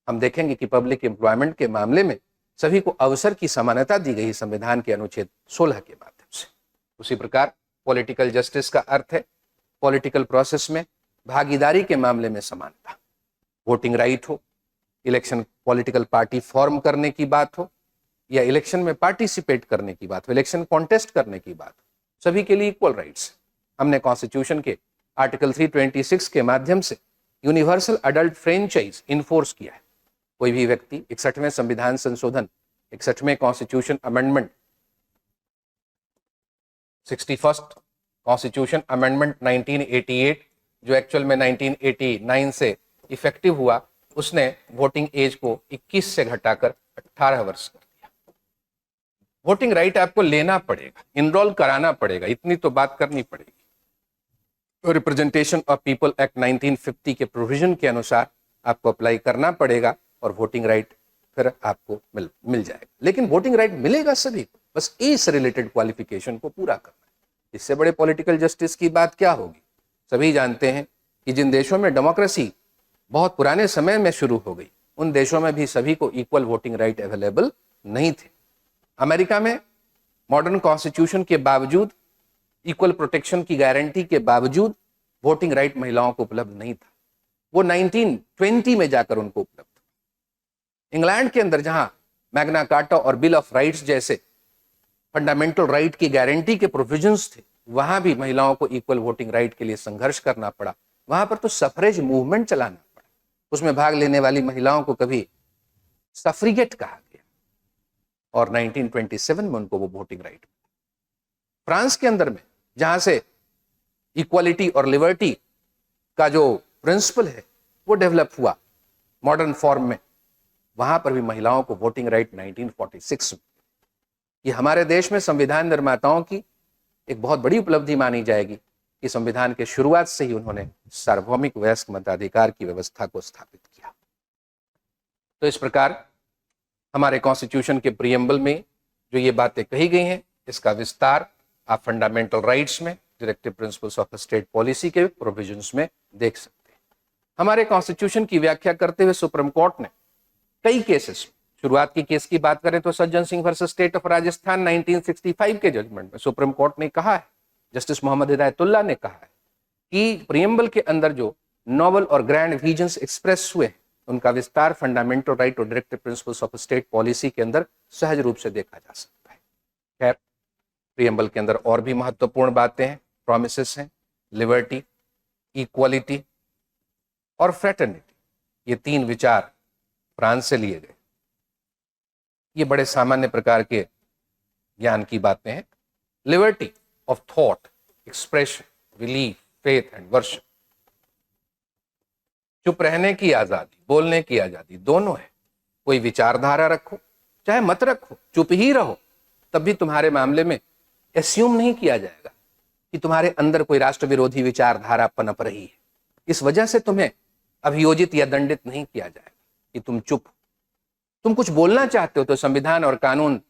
हम देखेंगे कि पब्लिक एम्प्लॉयमेंट के मामले में सभी को अवसर की समानता दी गई संविधान के अनुच्छेद 16 के माध्यम से। उसी प्रकार पॉलिटिकल जस्टिस का अर्थ है पॉलिटिकल प्रोसेस में भागीदारी के मामले में समानता। वोटिंग राइट हो, इलेक्शन पॉलिटिकल पार्टी फॉर्म करने की बात हो या इलेक्शन में पार्टिसिपेट करने की बात हो, इलेक्शन कॉन्टेस्ट करने की बात हो, सभी के लिए इक्वल राइट्स। हमने कॉन्स्टिट्यूशन के आर्टिकल 326 के माध्यम से यूनिवर्सल अडल्ट फ्रेंचाइज इन्फोर्स किया है। कोई भी व्यक्ति 61वें संविधान संशोधन, 61वें constitution amendment, 61st constitution amendment 1988 जो एक्चुअल में 1989 से इफेक्टिव हुआ, उसने वोटिंग एज को 21 से घटाकर 18 वर्ष कर दिया। वोटिंग राइट आपको लेना पड़ेगा, इनरोल कराना पड़ेगा, इतनी तो बात करनी पड़ेगी। तो रिप्रेजेंटेशन ऑफ पीपल एक्ट 1950 के प्रोविजन के अनुसार आपको अप्लाई करना पड़ेगा और वोटिंग राइट फिर आपको मिल जाएगा। लेकिन वोटिंग राइट मिलेगा सभी को, बस एज से रिलेटेड क्वालिफिकेशन को पूरा करना है। इससे बड़े पॉलिटिकल जस्टिस की बात क्या होगी। सभी जानते हैं कि जिन देशों में डेमोक्रेसी बहुत पुराने समय में शुरू हो गई, उन देशों में भी सभी को इक्वल वोटिंग राइट अवेलेबल नहीं थे। अमेरिका में मॉडर्न कॉन्स्टिट्यूशन के बावजूद, इक्वल प्रोटेक्शन की गारंटी के बावजूद वोटिंग राइट महिलाओं को उपलब्ध नहीं था। वो 1920 में जाकर उनको उपलब्ध। इंग्लैंड के अंदर जहां मैग्ना कार्टा और बिल ऑफ राइट्स जैसे फंडामेंटल राइट की गारंटी के प्रोविजंस थे, वहां भी महिलाओं को इक्वल वोटिंग राइट के लिए संघर्ष करना पड़ा। वहां पर तो सफरेज मूवमेंट चलाना पड़ा। उसमें भाग लेने वाली महिलाओं को कभी सफ्रिगेट कहा गया और 1927 में उनको वो वोटिंग राइट। फ्रांस के अंदर में जहां से इक्वालिटी और लिबर्टी का जो प्रिंसिपल है वो डेवलप हुआ मॉडर्न फॉर्म में, वहां पर भी महिलाओं को वोटिंग राइट 1946 में। ये हमारे देश में संविधान निर्माताओं की एक बहुत बड़ी उपलब्धि मानी जाएगी कि संविधान के शुरुआत से ही उन्होंने सार्वभौमिक वयस्क मताधिकार की व्यवस्था को स्थापित किया। तो इस प्रकार हमारे कॉन्स्टिट्यूशन के प्रीएम्बल में जो ये बातें कही गई हैं, इसका विस्तार आप फंडामेंटल राइट्स में, directive principles of state policy के प्रोविजंस में देख सकते हैं। हमारे कॉन्स्टिट्यूशन की व्याख्या करते हुए सुप्रीम कोर्ट ने कई केसेस, शुरुआत की केस की बात करें तो सज्जन Singh versus state of Rajasthan 1965 के जजमेंट में सुप्रीम कोर्ट ने कहा है, जस्टिस मोहम्मद हिदायतुल्लाह ने कहा है कि प्रीएम्बल के अंदर जो नोबल और ग्रैंड विजन्स एक्सप्रेस हुए उनका विस्तार फंडामेंटल राइट और directive principles of state policy के अंदर सहज रूप से देखा जा सकता है। खैर, प्रीएम्बल के अंदर और भी महत्वपूर्ण बातें हैं, प्रोमिसेस हैं, लिबर्टी, इक्वालिटी और फ्रेटर्निटी। ये तीन विचार फ्रांस से लिए गए। ये बड़े सामान्य प्रकार के ज्ञान की बातें हैं। Liberty of thought, expression, belief, faith and worship. चुप रहने की आजादी, बोलने की आजादी दोनों है। कोई विचारधारा रखो चाहे मत रखो, चुप ही रहो, तब भी तुम्हारे मामले में एस्यूम नहीं किया जाएगा कि तुम्हारे अंदर कोई राष्ट्र विरोधी विचारधारा पनप रही है। इस वजह से तुम्हें अभियोजित या दंडित नहीं किया जाएगा कि तुम चुप। तुम कुछ बोलना चाहते हो तो संविधान और कानून,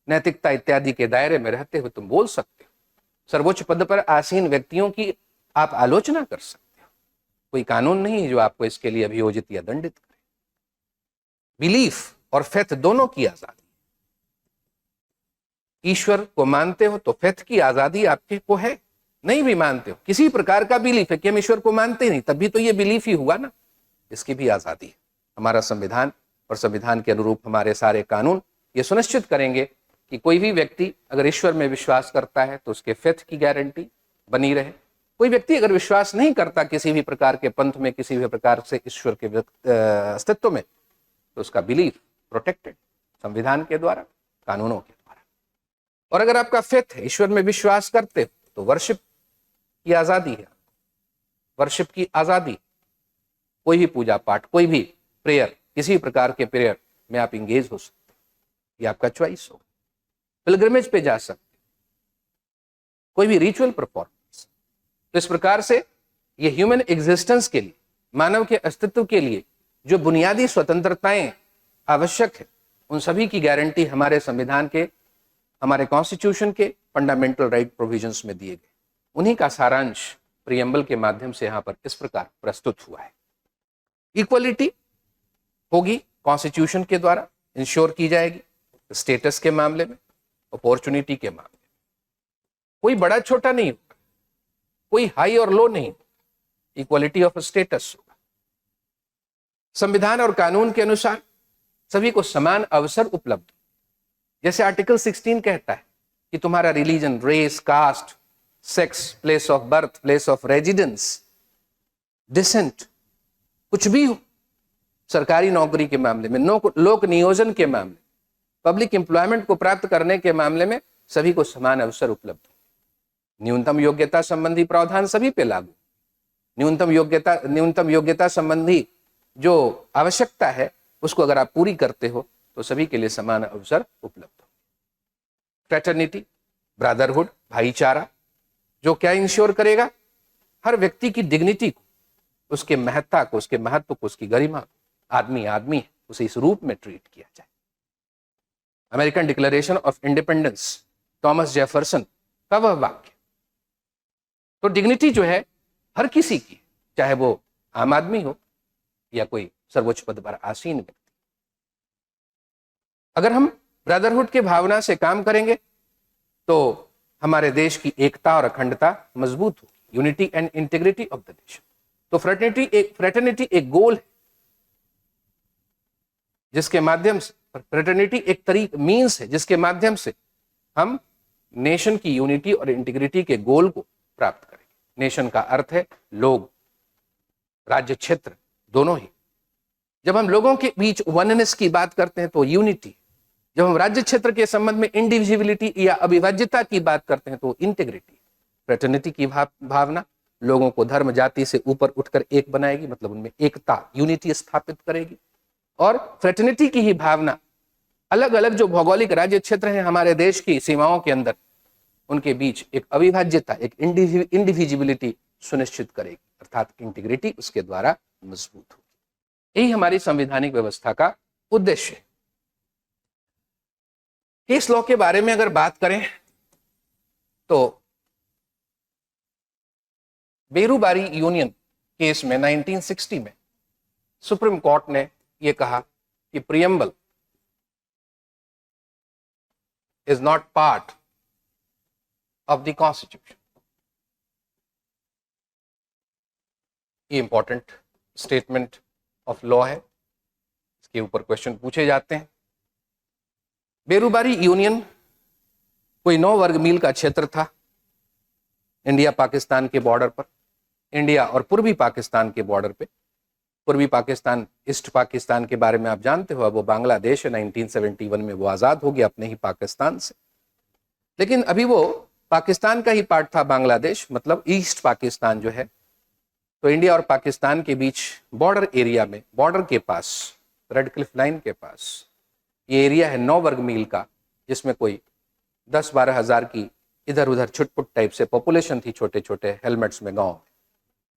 नैतिकता इत्यादि के दायरे में रहते हुए तुम बोल सकते हो। सर्वोच्च पद पर आसीन व्यक्तियों की आप आलोचना कर सकते हो। कोई कानून नहीं है जो आपको इसके लिए अभियोजित या दंडित करे। बिलीफ और फेथ दोनों की आजादी। ईश्वर को मानते हो तो फेथ की आजादी आपके को है, नहीं भी मानते हो, किसी प्रकार का बिलीफ है कि हम ईश्वर को मानते नहीं, तब भी तो ये बिलीफ ही हुआ ना, इसकी भी आजादी है। हमारा संविधान और संविधान के अनुरूप हमारे सारे कानून ये सुनिश्चित करेंगे कि कोई भी व्यक्ति अगर ईश्वर में विश्वास करता है तो उसके फेथ की गारंटी बनी रहे। कोई व्यक्ति अगर विश्वास नहीं करता किसी भी प्रकार के पंथ में, किसी भी प्रकार से ईश्वर के अस्तित्व में, तो उसका बिलीफ प्रोटेक्टेड संविधान के द्वारा, कानूनों के द्वारा। और अगर आपका फेथ है, ईश्वर में विश्वास करते हो, तो वर्शिप की आजादी है। वर्शिप की आजादी, कोई भी पूजा पाठ, कोई भी प्रेयर, किसी प्रकार के प्रेयर में आप इंगेज हो सकते हो, ये आपका चॉइस हो। पिलग्रिमेज पे जा सकते हो, कोई भी रिचुअल परफॉर्मेंस। तो इस प्रकार से ये ह्यूमन एग्जिस्टेंस के लिए, मानव के अस्तित्व के लिए जो बुनियादी स्वतंत्रताएं आवश्यक है, उन सभी की गारंटी हमारे संविधान के, हमारे कॉन्स्टिट्यूशन के फंडामेंटल राइट प्रोविजंस में दिए गए। उन्हीं का सारांश प्रीएम्बल के माध्यम से यहां पर इस प्रकार प्रस्तुत हुआ है। इक्वलिटी होगी कॉन्स्टिट्यूशन के द्वारा इंश्योर की जाएगी, स्टेटस के मामले में, अपॉर्चुनिटी के मामले में। कोई बड़ा छोटा नहीं होगा, कोई हाई और लो नहीं होगा, इक्वलिटी ऑफ स्टेटस होगा। संविधान और कानून के अनुसार सभी को समान अवसर उपलब्ध। जैसे आर्टिकल 16 कहता है कि तुम्हारा religion, race, caste, sex, place of birth, place of residence, descent, कुछ भी हो, सरकारी नौकरी के मामले में, लोक नियोजन के मामले, पब्लिक एम्प्लॉयमेंट को प्राप्त करने के मामले में सभी को समान अवसर उपलब्ध। न्यूनतम योग्यता संबंधी प्रावधान सभी पे लागू। न्यूनतम योग्यता संबंधी जो आवश्यकता है उसको अगर आप पूरी करते हो तो सभी के लिए समान अवसर उपलब्ध हो। फ्रेटर्निटी, ब्रदरहुड, भाईचारा, जो क्या इंश्योर करेगा, हर व्यक्ति की डिग्निटी को, उसके महत्ता को, उसके महत्व को, उसकी गरिमा को, आदमी आदमी है, उसे इस रूप में ट्रीट किया जाए। American declaration of independence, Thomas Jefferson का वह वाक्य। तो डिग्निटी जो है हर किसी की, चाहे वो आम आदमी हो या कोई सर्वोच्च पद पर आसीन व्यक्ति। अगर हम ब्रदरहुड की भावना से काम करेंगे तो हमारे देश की एकता और अखंडता मजबूत होगी, unity and integrity of the nation. तो फ्रेटर्निटी एक गोल है जिसके माध्यम से, फ्रेटर्निटी एक मीन्स है जिसके माध्यम से हम नेशन की यूनिटी और इंटीग्रिटी के गोल को प्राप्त करेंगे। नेशन का अर्थ है लोग, राज्य, क्षेत्र दोनों ही। जब हम लोगों के बीच वननेस की बात करते हैं तो यूनिटी, जब हम राज्य क्षेत्र के संबंध में इंडिविजुअलिटी या अविभाज्यता की बात करते हैं तो इंटीग्रिटी। फ्रेटर्निटी की भावना लोगों को धर्म जाति से ऊपर उठकर एक बनाएगी, मतलब उनमें एकता, यूनिटी स्थापित करेगी। और फ्रेटर्निटी की ही भावना अलग अलग जो भौगोलिक राज्य क्षेत्र हैं हमारे देश की सीमाओं के अंदर, उनके बीच एक अविभाज्यता, एक इंडिविजिबिलिटी सुनिश्चित करेगी, अर्थात इंटीग्रिटी उसके द्वारा मजबूत होगी। यही हमारी संवैधानिक व्यवस्था का उद्देश्य है। केस लॉ के बारे में अगर बात करें तो बेरूबारी यूनियन केस में 1960 में सुप्रीम कोर्ट ने यह कहा कि preamble is not part of the constitution. ये इंपॉर्टेंट स्टेटमेंट ऑफ लॉ है, इसके ऊपर क्वेश्चन पूछे जाते हैं। बेरूबारी यूनियन कोई 9 वर्ग मील का क्षेत्र था इंडिया पाकिस्तान के बॉर्डर पर, इंडिया और पूर्वी पाकिस्तान के बॉर्डर पे। पूर्वी पाकिस्तान, ईस्ट पाकिस्तान के बारे में आप जानते हो, वो बांग्लादेश है। 1971 में वो आज़ाद हो गया अपने ही पाकिस्तान से, लेकिन अभी वो पाकिस्तान का ही पार्ट था बांग्लादेश, मतलब ईस्ट पाकिस्तान जो है। तो इंडिया और पाकिस्तान के बीच बॉर्डर एरिया में, बॉर्डर के पास, रेड क्लिफ लाइन के पास ये एरिया है 9 वर्ग मील का, जिसमें कोई 10-12 हज़ार की इधर उधर छुटपुट टाइप से पॉपुलेशन थी, छोटे छोटे हेलमेट्स में गाँव में।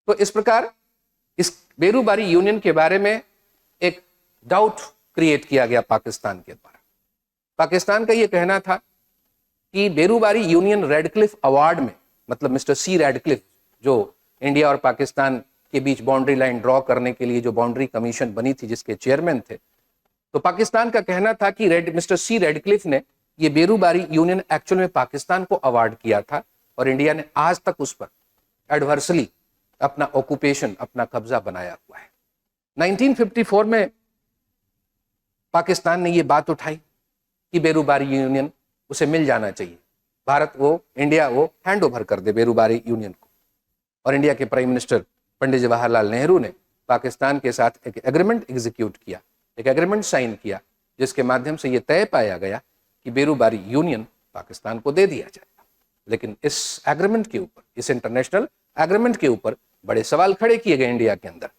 तो इस प्रकार इस बेरूबारी यूनियन के बारे में एक डाउट क्रिएट किया गया पाकिस्तान के द्वारा। पाकिस्तान का यह कहना था कि बेरूबारी यूनियन रेडक्लिफ अवार्ड में, मतलब मिस्टर सी रेडक्लिफ जो इंडिया और पाकिस्तान के बीच बाउंड्री लाइन ड्रॉ करने के लिए जो बाउंड्री कमीशन बनी थी जिसके चेयरमैन थे, तो पाकिस्तान का कहना था कि मिस्टर सी रेडक्लिफ ने ये बेरूबारी यूनियन एक्चुअल में पाकिस्तान को अवार्ड किया था और इंडिया ने आज तक उस पर एडवर्सली अपना ऑक्यूपेशन, अपना कब्जा बनाया हुआ है। 1954 में पाकिस्तान ने ये बात उठाई कि बेरूबारी यूनियन उसे मिल जाना चाहिए, भारत वो, इंडिया वो हैंड ओवर कर दे बेरूबारी यूनियन को। और इंडिया के प्राइम मिनिस्टर पंडित जवाहरलाल नेहरू ने पाकिस्तान के साथ एक एग्रीमेंट एग्जीक्यूट किया, एक एग्रीमेंट साइन किया, जिसके माध्यम से ये तय पाया गया कि बेरूबारी यूनियन पाकिस्तान को दे दिया जाएगा। लेकिन इस एग्रीमेंट के ऊपर, इस इंटरनेशनल एग्रीमेंट के ऊपर बड़े सवाल खड़े किए गए इंडिया के अंदर।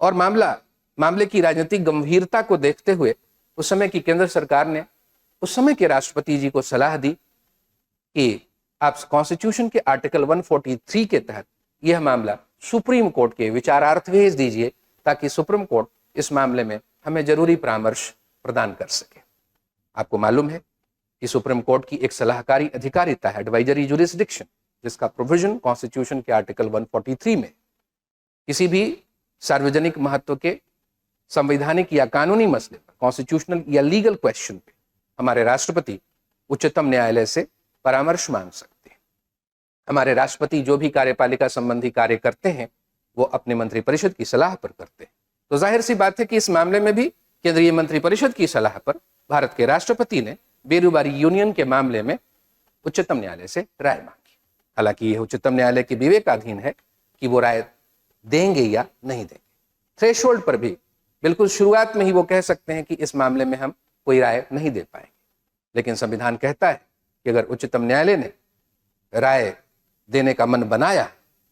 और मामले की राजनीतिक गंभीरता को देखते हुए उस समय की केंद्र सरकार ने उस समय के राष्ट्रपति जी को सलाह दी कि आप कॉन्स्टिट्यूशन के आर्टिकल 143 के तहत यह मामला सुप्रीम कोर्ट के विचारार्थ भेज दीजिए, ताकि सुप्रीम कोर्ट इस मामले में हमें जरूरी परामर्श प्रदान कर सके। आपको मालूम है कि सुप्रीम कोर्ट की एक सलाहकारी अधिकारिता है, एडवाइजरी जुरिस्डिक्शन, जिसका प्रोविजन कॉन्स्टिट्यूशन के आर्टिकल 143 में किसी भी सार्वजनिक महत्व के संवैधानिक या कानूनी मसले पर, कॉन्स्टिट्यूशनल या लीगल क्वेश्चन पे हमारे राष्ट्रपति उच्चतम न्यायालय से परामर्श मांग सकते हैं। हमारे राष्ट्रपति जो भी कार्यपालिका संबंधी कार्य करते हैं वो अपने मंत्रिपरिषद की सलाह पर करते हैं। तो जाहिर सी बात है कि इस मामले में भी केंद्रीय मंत्रिपरिषद की सलाह पर भारत के राष्ट्रपति ने बेरूबारी यूनियन के मामले में उच्चतम न्यायालय से राय मांगी। हालांकि यह उच्चतम न्यायालय के विवेकाधीन है कि वो राय देंगे या नहीं देंगे। थ्रेशोल्ड पर भी बिल्कुल शुरुआत में ही वो कह सकते हैं कि इस मामले में हम कोई राय नहीं दे पाएंगे, लेकिन संविधान कहता है कि अगर उच्चतम न्यायालय ने राय देने का मन बनाया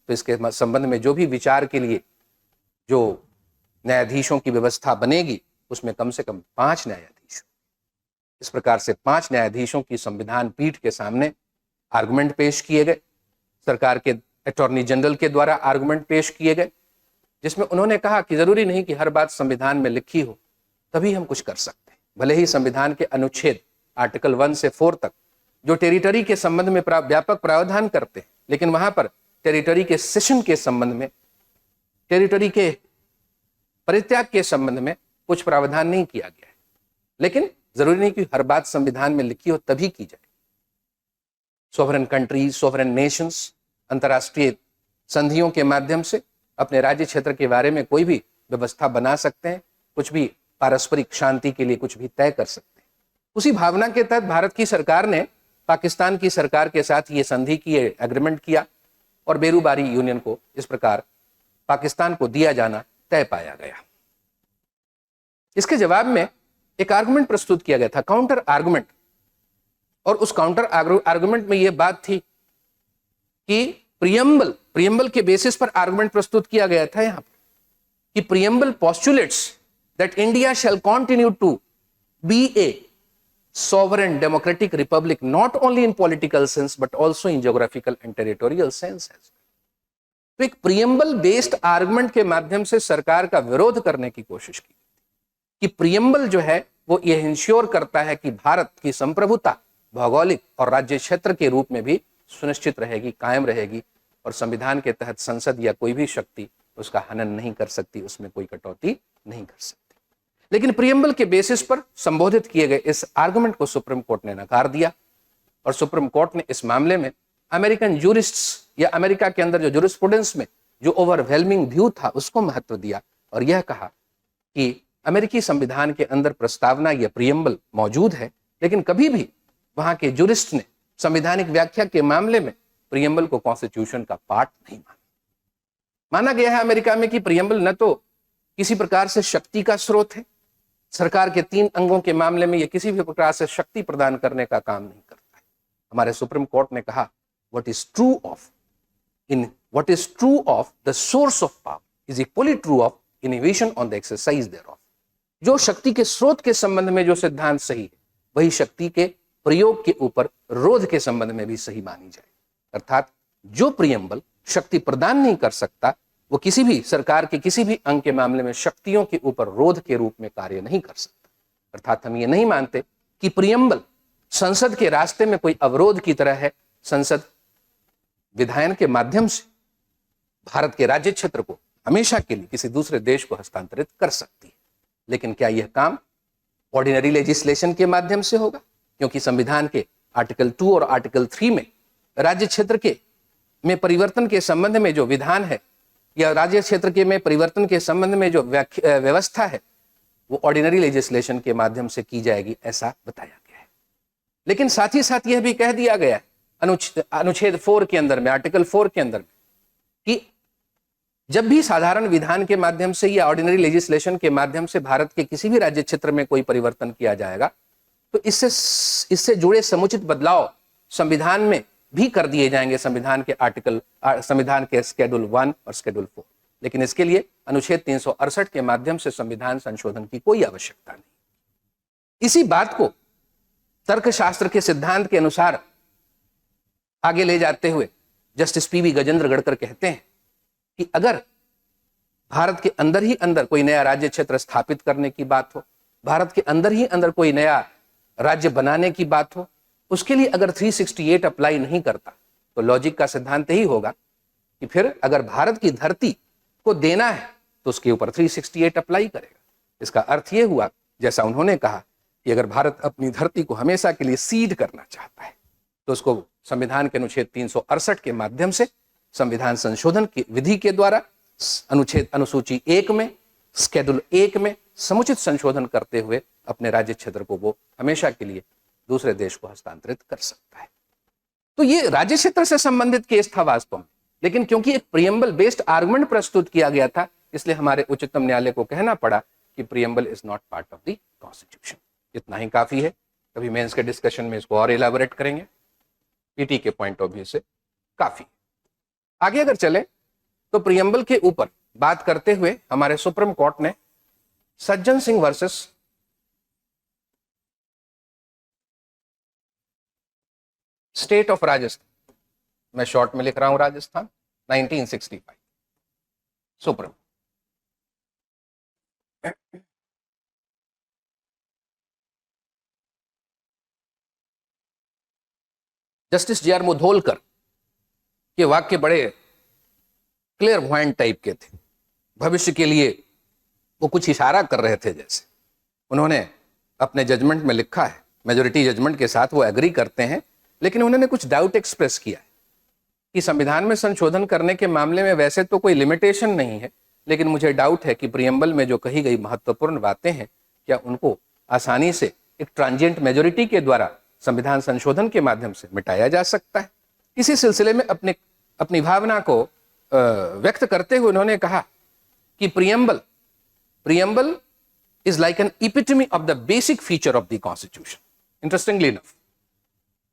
तो इसके संबंध में जो भी विचार के लिए जो न्यायाधीशों की व्यवस्था बनेगी उसमें कम से कम 5 न्यायाधीश। इस प्रकार से 5 न्यायाधीशों की संविधान पीठ के सामने आर्गुमेंट पेश किए गए, सरकार के अटॉर्नी जनरल के द्वारा आर्गुमेंट पेश किए गए, जिसमें उन्होंने कहा कि जरूरी नहीं कि हर बात संविधान में लिखी हो तभी हम कुछ कर सकते हैं। भले ही संविधान के अनुच्छेद आर्टिकल 1 से 4 तक जो टेरिटरी के संबंध में व्यापक प्रावधान करते हैं, लेकिन वहां पर टेरिटरी के सेशन के संबंध में, टेरिटरी के परित्याग के संबंध में कुछ प्रावधान नहीं किया गया है, लेकिन जरूरी नहीं कि हर बात संविधान में लिखी हो तभी की जाए। सोवरेन कंट्रीज, सोवरेन नेशंस अंतर्राष्ट्रीय संधियों के माध्यम से अपने राज्य क्षेत्र के बारे में कोई भी व्यवस्था बना सकते हैं, कुछ भी पारस्परिक शांति के लिए कुछ भी तय कर सकते हैं। उसी भावना के तहत भारत की सरकार ने पाकिस्तान की सरकार के साथ ये संधि की, एग्रीमेंट किया और बेरूबारी यूनियन को इस प्रकार पाकिस्तान को दिया जाना तय पाया गया। इसके जवाब में एक आर्गुमेंट प्रस्तुत किया गया था, काउंटर आर्गुमेंट, और उस काउंटर आर्गुमेंट में यह बात थी कि प्रियम्बल के बेसिस पर आर्गुमेंट प्रस्तुत किया गया था यहां पर कि preamble postulates that India shall continue to be a sovereign democratic republic not only in political sense but also in geographical and territorial sense। तो एक प्रियम्बल बेस्ड आर्गुमेंट के माध्यम से सरकार का विरोध करने की कोशिश की कि प्रियम्बल जो है वो ये इंश्योर करता है कि भारत की संप्रभुता भौगोलिक और राज्य क्षेत्र के रूप में भी सुनिश्चित रहेगी, कायम रहेगी, और संविधान के तहत संसद या कोई भी शक्ति उसका हनन नहीं कर सकती, उसमें कोई कटौती नहीं कर सकती। लेकिन प्रियम्बल के बेसिस पर संबोधित किए गए इस आर्गुमेंट को सुप्रीम कोर्ट ने नकार दिया और सुप्रीम कोर्ट ने इस मामले में अमेरिकन जूरिस्ट्स या अमेरिका के अंदर जो जूरिस्प्रूडेंस में जो ओवरवेलमिंग व्यू था उसको महत्व दिया और यह कहा कि अमेरिकी संविधान के अंदर प्रस्तावना या प्रियम्बल मौजूद है, लेकिन कभी भी वहां के जूरिस्ट ने संवैधानिक व्याख्या के मामले में प्रियम्बल को कॉन्स्टिट्यूशन का पार्ट नहीं माना गया है अमेरिका में कि प्रियम्बल न तो किसी प्रकार से शक्ति का स्रोत है, सरकार के 3 अंगों के मामले में यह किसी भी प्रकार से शक्ति प्रदान करने का काम नहीं करता है। हमारे सुप्रीम कोर्ट ने कहा what is true of the source of power is equally true of inhibition on the exercise thereof। जो शक्ति के स्रोत के संबंध में जो सिद्धांत सही है वही शक्ति के प्रयोग के ऊपर रोध के संबंध में भी सही मानी जाए। अर्थात जो प्रियम्बल शक्ति प्रदान नहीं कर सकता वो किसी भी सरकार के किसी भी अंग के मामले में शक्तियों के ऊपर रोध के रूप में कार्य नहीं कर सकता। अर्थात हम ये नहीं मानते कि प्रियम्बल संसद के रास्ते में कोई अवरोध की तरह है। संसद विधायन के माध्यम से भारत के राज्य क्षेत्र को हमेशा के लिए किसी दूसरे देश को हस्तांतरित कर सकती है, लेकिन क्या यह काम ऑर्डिनरी लेजिस्लेशन के माध्यम से होगा? क्योंकि संविधान के आर्टिकल 2 और आर्टिकल 3 में राज्य क्षेत्र के में परिवर्तन के संबंध में जो विधान है या राज्य क्षेत्र के में परिवर्तन के संबंध में जो व्यवस्था है वो ऑर्डिनरी लेजिस्लेशन के माध्यम से की जाएगी, ऐसा बताया गया है। लेकिन साथ ही साथ यह भी कह दिया गया है अनुच्छेद 4 के अंदर में, आर्टिकल 4 के अंदर में, कि जब भी साधारण विधान के माध्यम से या ऑर्डिनरी लेजिस्लेशन के माध्यम से भारत के किसी भी राज्य क्षेत्र में कोई परिवर्तन किया जाएगा तो इससे जुड़े समुचित बदलाव संविधान में भी कर दिए जाएंगे, संविधान के शेड्यूल 1 और शेड्यूल 4। लेकिन इसके लिए अनुच्छेद 368 के माध्यम से संविधान संशोधन की कोई आवश्यकता नहीं। इसी बात को तर्कशास्त्र के सिद्धांत के अनुसार आगे ले जाते हुए जस्टिस पीवी गजेंद्र गढ़कर कहते हैं कि अगर भारत के अंदर ही अंदर कोई नया राज्य क्षेत्र स्थापित करने की बात हो, भारत के अंदर ही अंदर कोई नया राज्य बनाने की बात हो, उसके लिए अगर 368 अप्लाई नहीं करता तो लॉजिक का सिद्धांत यही होगा कि फिर अगर भारत की धरती को देना है तो उसके ऊपर 368 अप्लाई करेगा। इसका अर्थ यह हुआ, जैसा उन्होंने कहा, कि अगर भारत अपनी धरती को हमेशा के लिए सीड करना चाहता है तो उसको संविधान के अनुच्छेद 368 के माध्यम से संविधान संशोधन की विधि के द्वारा अनुसूची 1 में, शेड्यूल 1 में समुचित संशोधन करते हुए अपने राज्य क्षेत्र को वो हमेशा के लिए दूसरे देश को हस्तांतरित कर सकता है। तो ये राज्य क्षेत्र से संबंधित केस था वास्तव में, लेकिन क्योंकि एक प्रियम्बल बेस्ड आर्गुमेंट प्रस्तुत किया गया था इसलिए हमारे उच्चतम न्यायालय को कहना पड़ा कि preamble is not part of the constitution. इतना ही काफी है, कभी मेंस के डिस्कशन में इसको और इलैबोरेट करेंगे। पीटी के पॉइंट ऑफ व्यू से काफी। आगे अगर चले तो प्रियम्बल के ऊपर बात करते हुए हमारे सुप्रीम कोर्ट ने Sajjan Singh versus state of Rajasthan, मैं शॉर्ट में लिख रहा हूं Rajasthan, 1965 supreme, justice G R Mudholkar के वाक्य बड़े क्लियर पॉइंट टाइप के थे। भविष्य के लिए वो कुछ इशारा कर रहे थे, जैसे उन्होंने अपने जजमेंट में लिखा है, मेजोरिटी जजमेंट के साथ वो एग्री करते हैं, लेकिन उन्होंने कुछ डाउट एक्सप्रेस किया है कि संविधान में संशोधन करने के मामले में वैसे तो कोई लिमिटेशन नहीं है, लेकिन मुझे डाउट है कि प्रियम्बल में जो कही गई महत्वपूर्ण बातें हैं, क्या उनको आसानी से एक ट्रांजिएंट मेजोरिटी के द्वारा संविधान संशोधन के माध्यम से मिटाया जा सकता है। इसी सिलसिले में अपनी भावना को व्यक्त करते हुए उन्होंने कहा कि preamble is like an epitome of the basic feature of the constitution. Interestingly enough,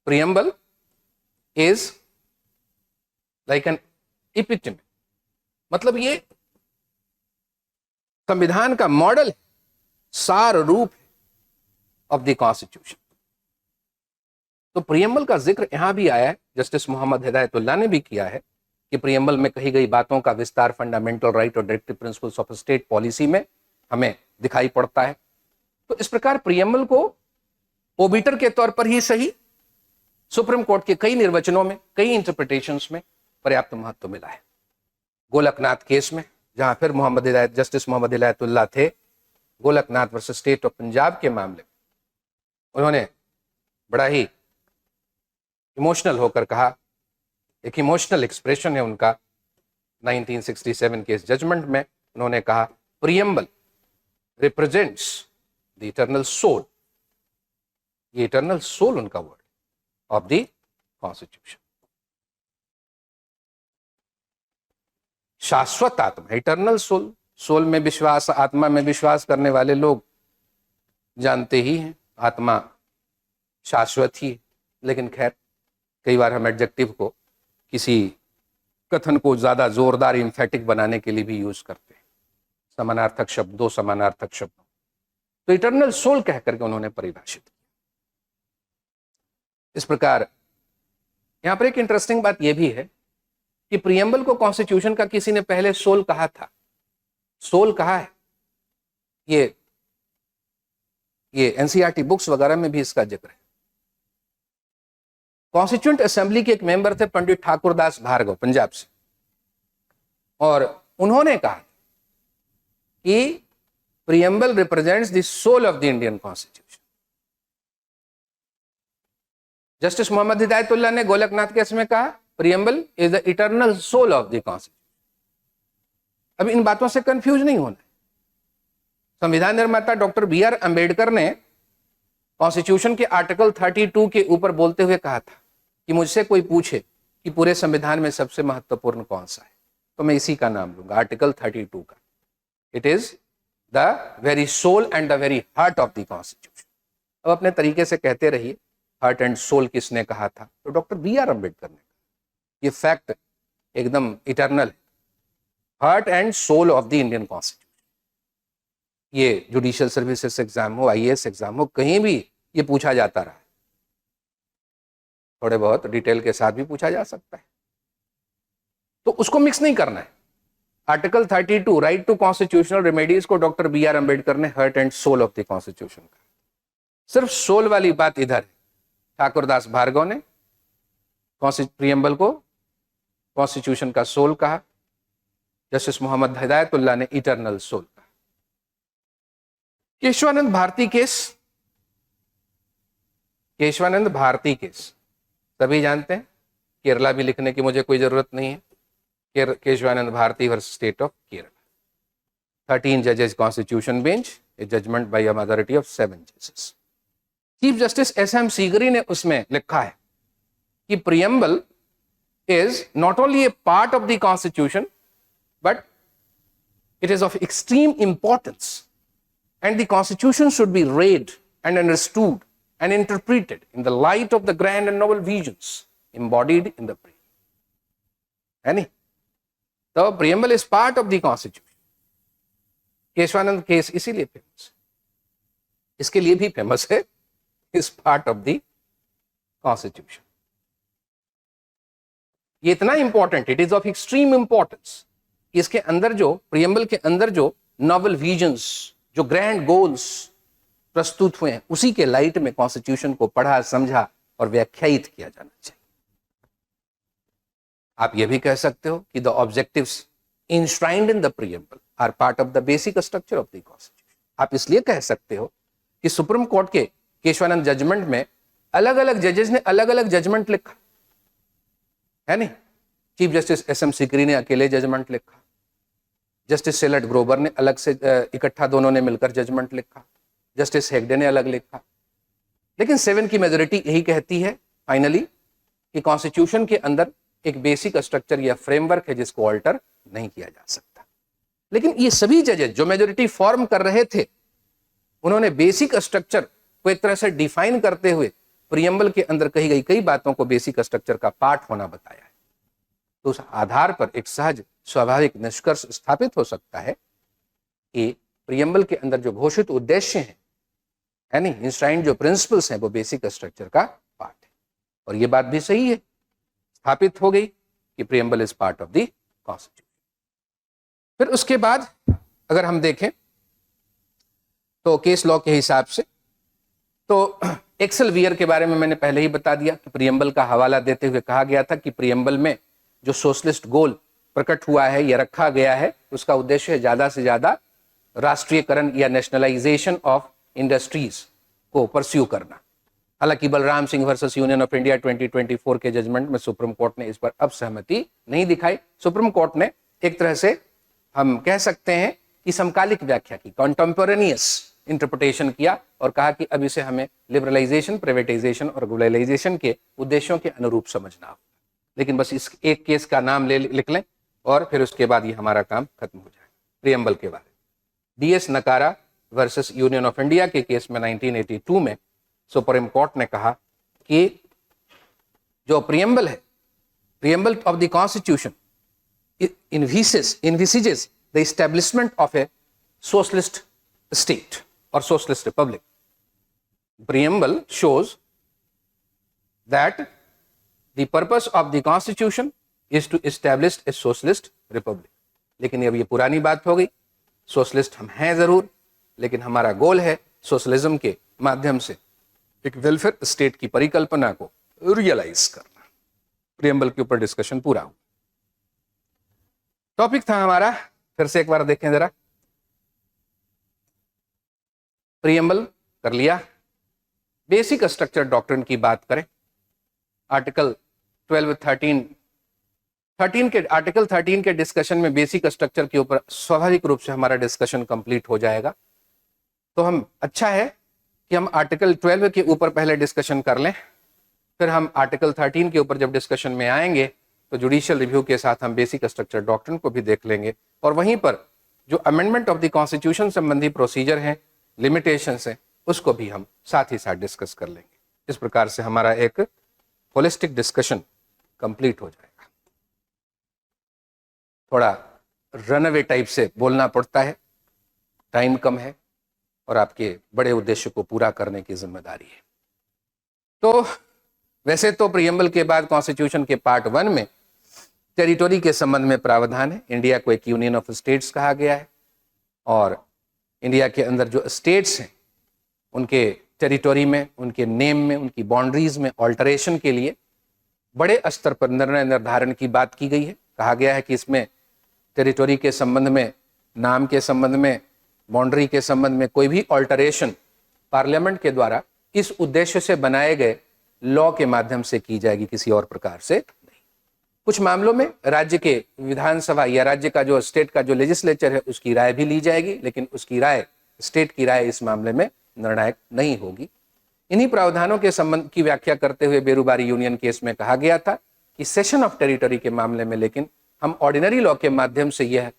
preamble is like an epitome, मतलब ये संविधान का मॉडल है, सार रूप है ऑफ द कॉन्स्टिट्यूशन। तो प्रियम्बल का जिक्र यहां भी आया है, जस्टिस मोहम्मद हिदायतुल्लाह ने भी किया है कि प्रियम्बल में कही गई बातों का विस्तार फंडामेंटल राइट और directive principles of state policy में हमें दिखाई पड़ता है। तो इस प्रकार प्रियम्बल को ओबिटर के तौर पर ही सही, सुप्रीम कोर्ट के कई निर्वचनों में, कई इंटरप्रिटेशंस में पर्याप्त महत्व मिला है। गोलकनाथ केस में, जहां फिर जस्टिस मोहम्मद हिदायतुल्लाह थे, Golaknath versus state of Punjab के मामले में उन्होंने बड़ा ही इमोशनल होकर कहा, एक इमोशनल एक्सप्रेशन है उनका 1967 के इस जजमेंट में, उन्होंने कहा preamble represents the eternal soul, ये इटर्नल सोल उनका वर्ड ऑफ द कॉन्स्टिट्यूशन। शाश्वत आत्मा, इटर्नल सोल, सोल में विश्वास, आत्मा में विश्वास करने वाले लोग जानते ही हैं आत्मा शाश्वत ही है, लेकिन खैर कई बार हम एडजेक्टिव को किसी कथन को ज्यादा जोरदार इम्फेटिक बनाने के लिए भी यूज करते हैं, समानार्थक शब्द, दो समानार्थक शब्दों, तो इटर्नल सोल कह करके उन्होंने परिभाषित किया। इस प्रकार यहां पर एक इंटरेस्टिंग बात यह भी है कि प्रियम्बल को कॉन्स्टिट्यूशन का किसी ने पहले सोल कहा था, सोल कहा है, ये एनसीईआरटी बुक्स वगैरह में भी इसका जिक्र है। कॉन्स्टिट्यूएंट असेंबली के एक मेंबर थे पंडित ठाकुरदास भार्गव, पंजाब से, और उन्होंने कहा कि preamble represents the soul of the Indian constitution. Justice Mohammad Hidayatullah ने गोलकनाथ केस में कहा preamble is the eternal soul of the constitution. अब इन बातों से कंफ्यूज नहीं होना। संविधान निर्माता डॉक्टर बी आर अंबेडकर ने कॉन्स्टिट्यूशन के आर्टिकल 32 के ऊपर बोलते हुए कहा था कि मुझसे कोई पूछे कि पूरे संविधान में सबसे महत्वपूर्ण कौन सा है, तो मैं इसी का नाम लूंगा, आर्टिकल 32 का। It is the very soul and the very heart of the constitution. अब अपने तरीके से कहते रहिए हार्ट एंड सोल किसने कहा था, तो डॉक्टर बी आर अंबेडकर ने कहा। ये फैक्ट एकदम इटर्नल है, heart and soul of the Indian constitution. ये जुडिशियल सर्विसेज एग्जाम हो, आईएएस एग्जाम हो, कहीं भी ये पूछा जाता रहा है, थोड़े बहुत डिटेल के साथ भी पूछा जा सकता है, तो उसको मिक्स नहीं करना है। Article 32 right to constitutional remedies को डॉक्टर बी आर अंबेडकर ने heart and soul of the constitution कहा। सिर्फ सोल वाली बात इधर है। ठाकुरदास भार्गव ने प्रियम्बल को कॉन्स्टिट्यूशन का सोल कहा, जस्टिस मोहम्मद हिदायतुल्लाह ने इटर्नल सोल कहा। केशवानंद भारती केस सभी जानते हैं, केरला भी लिखने की मुझे कोई जरूरत नहीं है। Kesavananda Bharati versus state of Kerala, 13 जजेस constitution bench, a judgment by a majority of 7 जजेस। चीफ जस्टिस एसएम सीगरी ने उसमें लिखा है कि preamble is not only A part of the constitution but it is of extreme importance and the constitution should be read and understood and interpreted in the light of the grand and noble visions embodied in the preamble. Any? The preamble is part of the constitution. Kesavananda case इसीलिए famous है, इसके लिए भी famous है, is part of the constitution. ये इतना important, it is of extreme importance, इसके अंदर जो प्रियम्बल के अंदर जो नॉवल विजन्स, जो ग्रैंड गोल्स प्रस्तुत हुए हैं, उसी के लाइट में कॉन्स्टिट्यूशन को पढ़ा, समझा और व्याख्यायित किया जाना चाहिए। आप यह भी कह सकते हो कि the objectives enshrined in the preamble are part of the basic structure of the constitution. आप इसलिए कह सकते हो कि सुप्रीम कोर्ट के केशवानंद जजमेंट में अलग अलग जजेस ने अलग अलग जजमेंट लिखा है नहीं। Chief justice S M Sikri ने अकेले जजमेंट लिखा, जस्टिस सेलट ग्रोवर ने अलग से इकट्ठा दोनों ने मिलकर जजमेंट लिखा, जस्टिस हेगडे ने अलग लिखा, लेकिन 7 की मेजोरिटी यही कहती है फाइनली कि कॉन्स्टिट्यूशन के अंदर एक बेसिक स्ट्रक्चर या फ्रेमवर्क है जिसको ऑल्टर नहीं किया जा सकता। लेकिन ये सभी जजेस जो मेजोरिटी फॉर्म कर रहे थे उन्होंने बेसिक स्ट्रक्चर को एक तरह से डिफाइन करते हुए प्रियम्बल के अंदर कही गई कई बातों को बेसिक स्ट्रक्चर का पार्ट होना बताया है। तो उस आधार पर एक सहज स्वाभाविक निष्कर्ष स्थापित हो सकता है कि प्रियम्बल के अंदर जो घोषित उद्देश्य हैं है नहीं, इंश्राइंड जो प्रिंसिपल्स हैं वो बेसिक स्ट्रक्चर का पार्ट है। और ये बात भी सही है, स्थापित हो गई कि preamble is part of the constitution. फिर उसके बाद अगर हम देखें तो केस लॉ के हिसाब से तो एक्सेल वियर के बारे में मैंने पहले ही बता दिया कि प्रियम्बल का हवाला देते हुए कहा गया था कि प्रियम्बल में जो सोशलिस्ट गोल प्रकट हुआ है या रखा गया है उसका उद्देश्य है ज्यादा से ज्यादा राष्ट्रीयकरण या नेशनलाइजेशन ऑफ इंडस्ट्रीज को परस्यू करना। हालांकि Balram Singh versus union of India 2024 के जजमेंट में सुप्रीम कोर्ट ने इस पर अब सहमति नहीं दिखाई। सुप्रीम कोर्ट ने एक तरह से हम कह सकते हैं कि समकालिक व्याख्या की, कॉन्टेम्पोरेनियस इंटरप्रिटेशन किया और कहा कि अब इसे हमें लिबरलाइजेशन, प्राइवेटाइजेशन और ग्लोबलाइजेशन के उद्देश्यों के अनुरूप समझना होगा। लेकिन बस इस एक केस का नाम लिख लें और फिर उसके बाद ये हमारा काम खत्म हो जाए। प्रियम्बल के बारे में DS नकारा वर्सेस यूनियन ऑफ इंडिया के केस में 1982 में सुप्रीम कोर्ट ने कहा कि जो प्रियम्बल है, preamble of the constitution envisages the establishment of a socialist state or socialist republic. Preamble shows that the purpose of the constitution is to establish a socialist republic. लेकिन अब ये पुरानी बात हो गई, सोशलिस्ट हम हैं जरूर, लेकिन हमारा गोल है सोशलिज्म के माध्यम से एक वेलफेयर स्टेट की परिकल्पना को रियलाइज करना। प्रियम्बल के ऊपर डिस्कशन पूरा हुआ। टॉपिक था हमारा, फिर से एक बार देखें जरा। प्रियम्बल कर लिया, बेसिक स्ट्रक्चर डॉक्ट्रिन की बात करें। आर्टिकल 13 के डिस्कशन में बेसिक स्ट्रक्चर के ऊपर स्वाभाविक रूप से हमारा डिस्कशन कंप्लीट हो जाएगा। तो हम अच्छा है कि हम आर्टिकल 12 के ऊपर पहले डिस्कशन कर लें, फिर हम आर्टिकल 13 के ऊपर जब डिस्कशन में आएंगे तो जुडिशियल रिव्यू के साथ हम बेसिक स्ट्रक्चर डॉक्ट्रिन को भी देख लेंगे और वहीं पर जो अमेंडमेंट ऑफ द कॉन्स्टिट्यूशन संबंधी प्रोसीजर है, लिमिटेशंस है, उसको भी हम साथ ही साथ डिस्कस कर लेंगे। इस प्रकार से हमारा एक होलिस्टिक डिस्कशन कंप्लीट हो जाएगा। थोड़ा रनअवे टाइप से बोलना पड़ता है, टाइम कम है और आपके बड़े उद्देश्य को पूरा करने की जिम्मेदारी है। तो वैसे तो प्रियम्बल के बाद कॉन्स्टिट्यूशन के पार्ट 1 में टेरिटोरी के संबंध में प्रावधान है। इंडिया को एक यूनियन ऑफ स्टेट्स कहा गया है और इंडिया के अंदर जो स्टेट्स हैं उनके टेरिटोरी में, उनके नेम में, उनकी बाउंड्रीज में ऑल्टरेशन के लिए बड़े स्तर पर निर्णय निर्धारण की बात की गई है। कहा गया है कि इसमें टेरिटोरी के संबंध में, नाम के संबंध में, बाउंड्री के संबंध में कोई भी ऑल्टरेशन पार्लियामेंट के द्वारा इस उद्देश्य से बनाए गए लॉ के माध्यम से की जाएगी, किसी और प्रकार से नहीं। कुछ मामलों में राज्य के विधानसभा या राज्य का जो स्टेट का जो लेजिस्लेचर है उसकी राय भी ली जाएगी, लेकिन उसकी राय, स्टेट की राय इस मामले में निर्णायक नहीं होगी। इन्हीं प्रावधानों के संबंध की व्याख्या करते हुए बेरुबारी यूनियन केस में कहा गया था कि सेशन ऑफ टेरिटरी के मामले में लेकिन हम ऑर्डिनरी लॉ के माध्यम से यह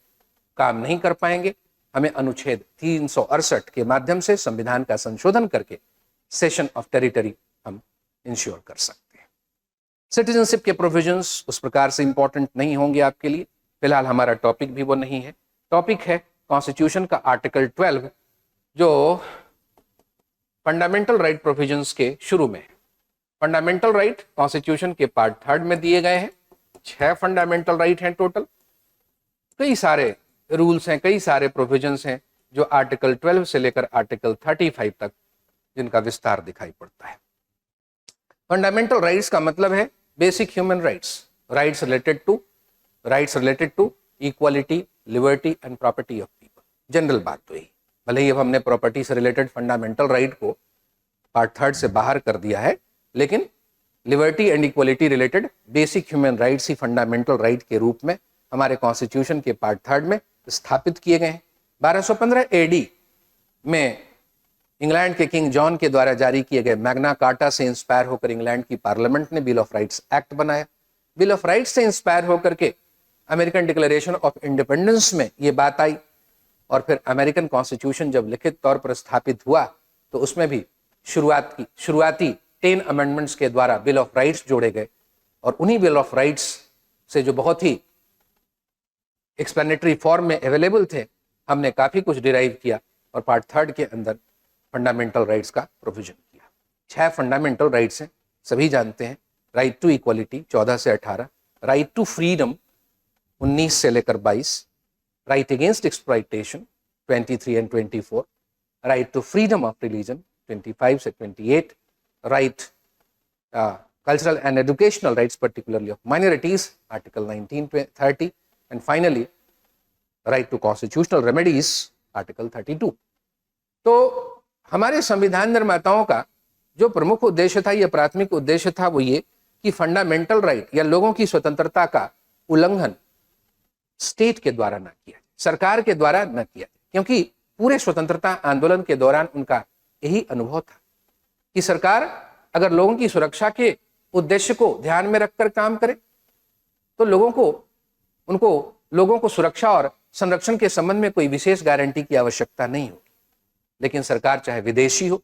काम नहीं कर पाएंगे, हमें अनुच्छेद 368 के माध्यम से संविधान का संशोधन करके सेशन ऑफ टेरिटरी हम इंश्योर कर सकते हैं। सिटीजनशिप के प्रोविजंस उस प्रकार से इंपॉर्टेंट नहीं होंगे आपके लिए, फिलहाल हमारा टॉपिक भी वो नहीं है। टॉपिक है कॉन्स्टिट्यूशन का आर्टिकल 12 जो फंडामेंटल राइट प्रोविजंस के शुरू में है। फंडामेंटल राइट कॉन्स्टिट्यूशन के पार्ट 3 में दिए गए हैं। 6 फंडामेंटल राइट हैं टोटल। कई सारे रूल्स हैं, कई सारे प्रोविजंस हैं जो आर्टिकल 12 से लेकर आर्टिकल 35 तक जिनका विस्तार दिखाई पड़ता है। फंडामेंटल राइट्स का मतलब है basic human rights, rights related to equality, liberty and property of people. General बात तो यही, भले ही अब हमने प्रॉपर्टी से रिलेटेड फंडामेंटल राइट को पार्ट 3 से बाहर कर दिया है, लेकिन liberty and equality related basic human rights ही फंडामेंटल राइट के रूप में हमारे कॉन्स्टिट्यूशन के पार्ट 3 में स्थापित किए गए हैं। 1215 एडी में इंग्लैंड के किंग जॉन के द्वारा जारी किए गए मैग्ना कार्टा से इंस्पायर होकर इंग्लैंड की पार्लियामेंट ने बिल ऑफ राइट्स एक्ट बनाया। बिल ऑफ राइट्स से इंस्पायर होकर के अमेरिकन डिक्लेरेशन ऑफ इंडिपेंडेंस में ये बात आई, और फिर अमेरिकन कॉन्स्टिट्यूशन जब लिखित तौर पर स्थापित हुआ तो उसमें भी शुरुआती 10 अमेंडमेंट्स के द्वारा बिल ऑफ राइट्स जोड़े गए, और उन्हीं बिल ऑफ राइट्स से जो बहुत ही एक्सप्लेनेटरी फॉर्म में अवेलेबल थे, हमने काफी कुछ डिराइव किया और पार्ट 3 के अंदर फंडामेंटल राइट्स का प्रोविजन किया। 6 फंडामेंटल राइट्स हैं, सभी जानते हैं। राइट टू इक्वालिटी 14 से 18, राइट टू फ्रीडम 19 से लेकर 22, right against exploitation 23 and 24, right to freedom of religion 25 से 28, right cultural and educational rights particularly of minorities article 19-30, and finally right to constitutional remedies article 32। तो हमारे संविधान निर्माताओं का जो प्रमुख उद्देश्य था, यह प्राथमिक उद्देश्य था, वो ये कि फंडामेंटल राइट या लोगों की स्वतंत्रता का उल्लंघन स्टेट के द्वारा न किया, सरकार के द्वारा न किया, क्योंकि पूरे स्वतंत्रता आंदोलन के दौरान उनका यही अनुभव था कि सरकार अगर लोगों की सुरक्षा के उद्देश्य को ध्यान में रखकर काम करे तो लोगों को सुरक्षा और संरक्षण के संबंध में कोई विशेष गारंटी की आवश्यकता नहीं होगी। लेकिन सरकार चाहे विदेशी हो,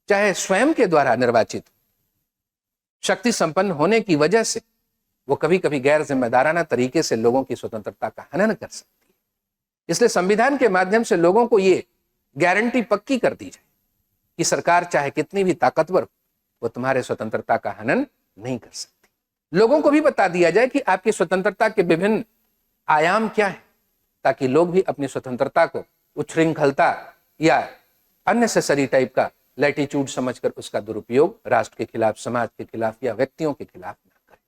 चाहे स्वयं के द्वारा निर्वाचित, शक्ति संपन्न होने की वजह से वो कभी कभी गैर जिम्मेदाराना तरीके से लोगों की स्वतंत्रता का हनन कर सकती है। इसलिए संविधान के माध्यम से लोगों को ये गारंटी पक्की कर दी जाए कि सरकार चाहे कितनी भी ताकतवर, वो तुम्हारे स्वतंत्रता का हनन नहीं कर सकती। लोगों को भी बता दिया जाए कि आपकी स्वतंत्रता के विभिन्न आयाम क्या है, ताकि लोग भी अपनी स्वतंत्रता को उच्छृंखलता या अननेसेसरी टाइप का लैटिट्यूड समझकर उसका दुरुपयोग राष्ट्र के खिलाफ, समाज के खिलाफ या व्यक्तियों के खिलाफ न करें।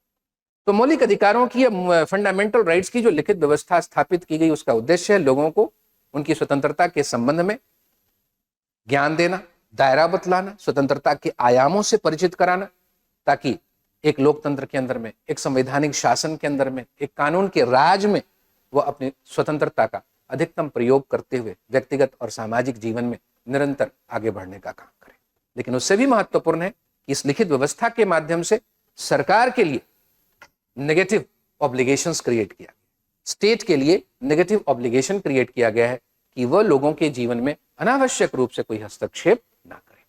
तो मौलिक अधिकारों की, फंडामेंटल राइट्स की जो लिखित व्यवस्था स्थापित की गई, उसका उद्देश्य है लोगों को उनकी स्वतंत्रता के संबंध में ज्ञान देना, दायरा बतलाना, स्वतंत्रता के आयामों से परिचित कराना, ताकि एक लोकतंत्र के अंदर में, एक संवैधानिक शासन के अंदर में, एक कानून के राज में वो अपनी स्वतंत्रता का अधिकतम प्रयोग करते हुए व्यक्तिगत और सामाजिक जीवन में निरंतर आगे बढ़ने का काम करें। लेकिन उससे भी महत्वपूर्ण है कि इस लिखित व्यवस्था के माध्यम से सरकार के लिए नेगेटिव ऑब्लिगेशंस क्रिएट किया, स्टेट के लिए नेगेटिव ऑब्लिगेशन क्रिएट किया गया है कि वह लोगों के जीवन में अनावश्यक रूप से कोई हस्तक्षेप ना करें।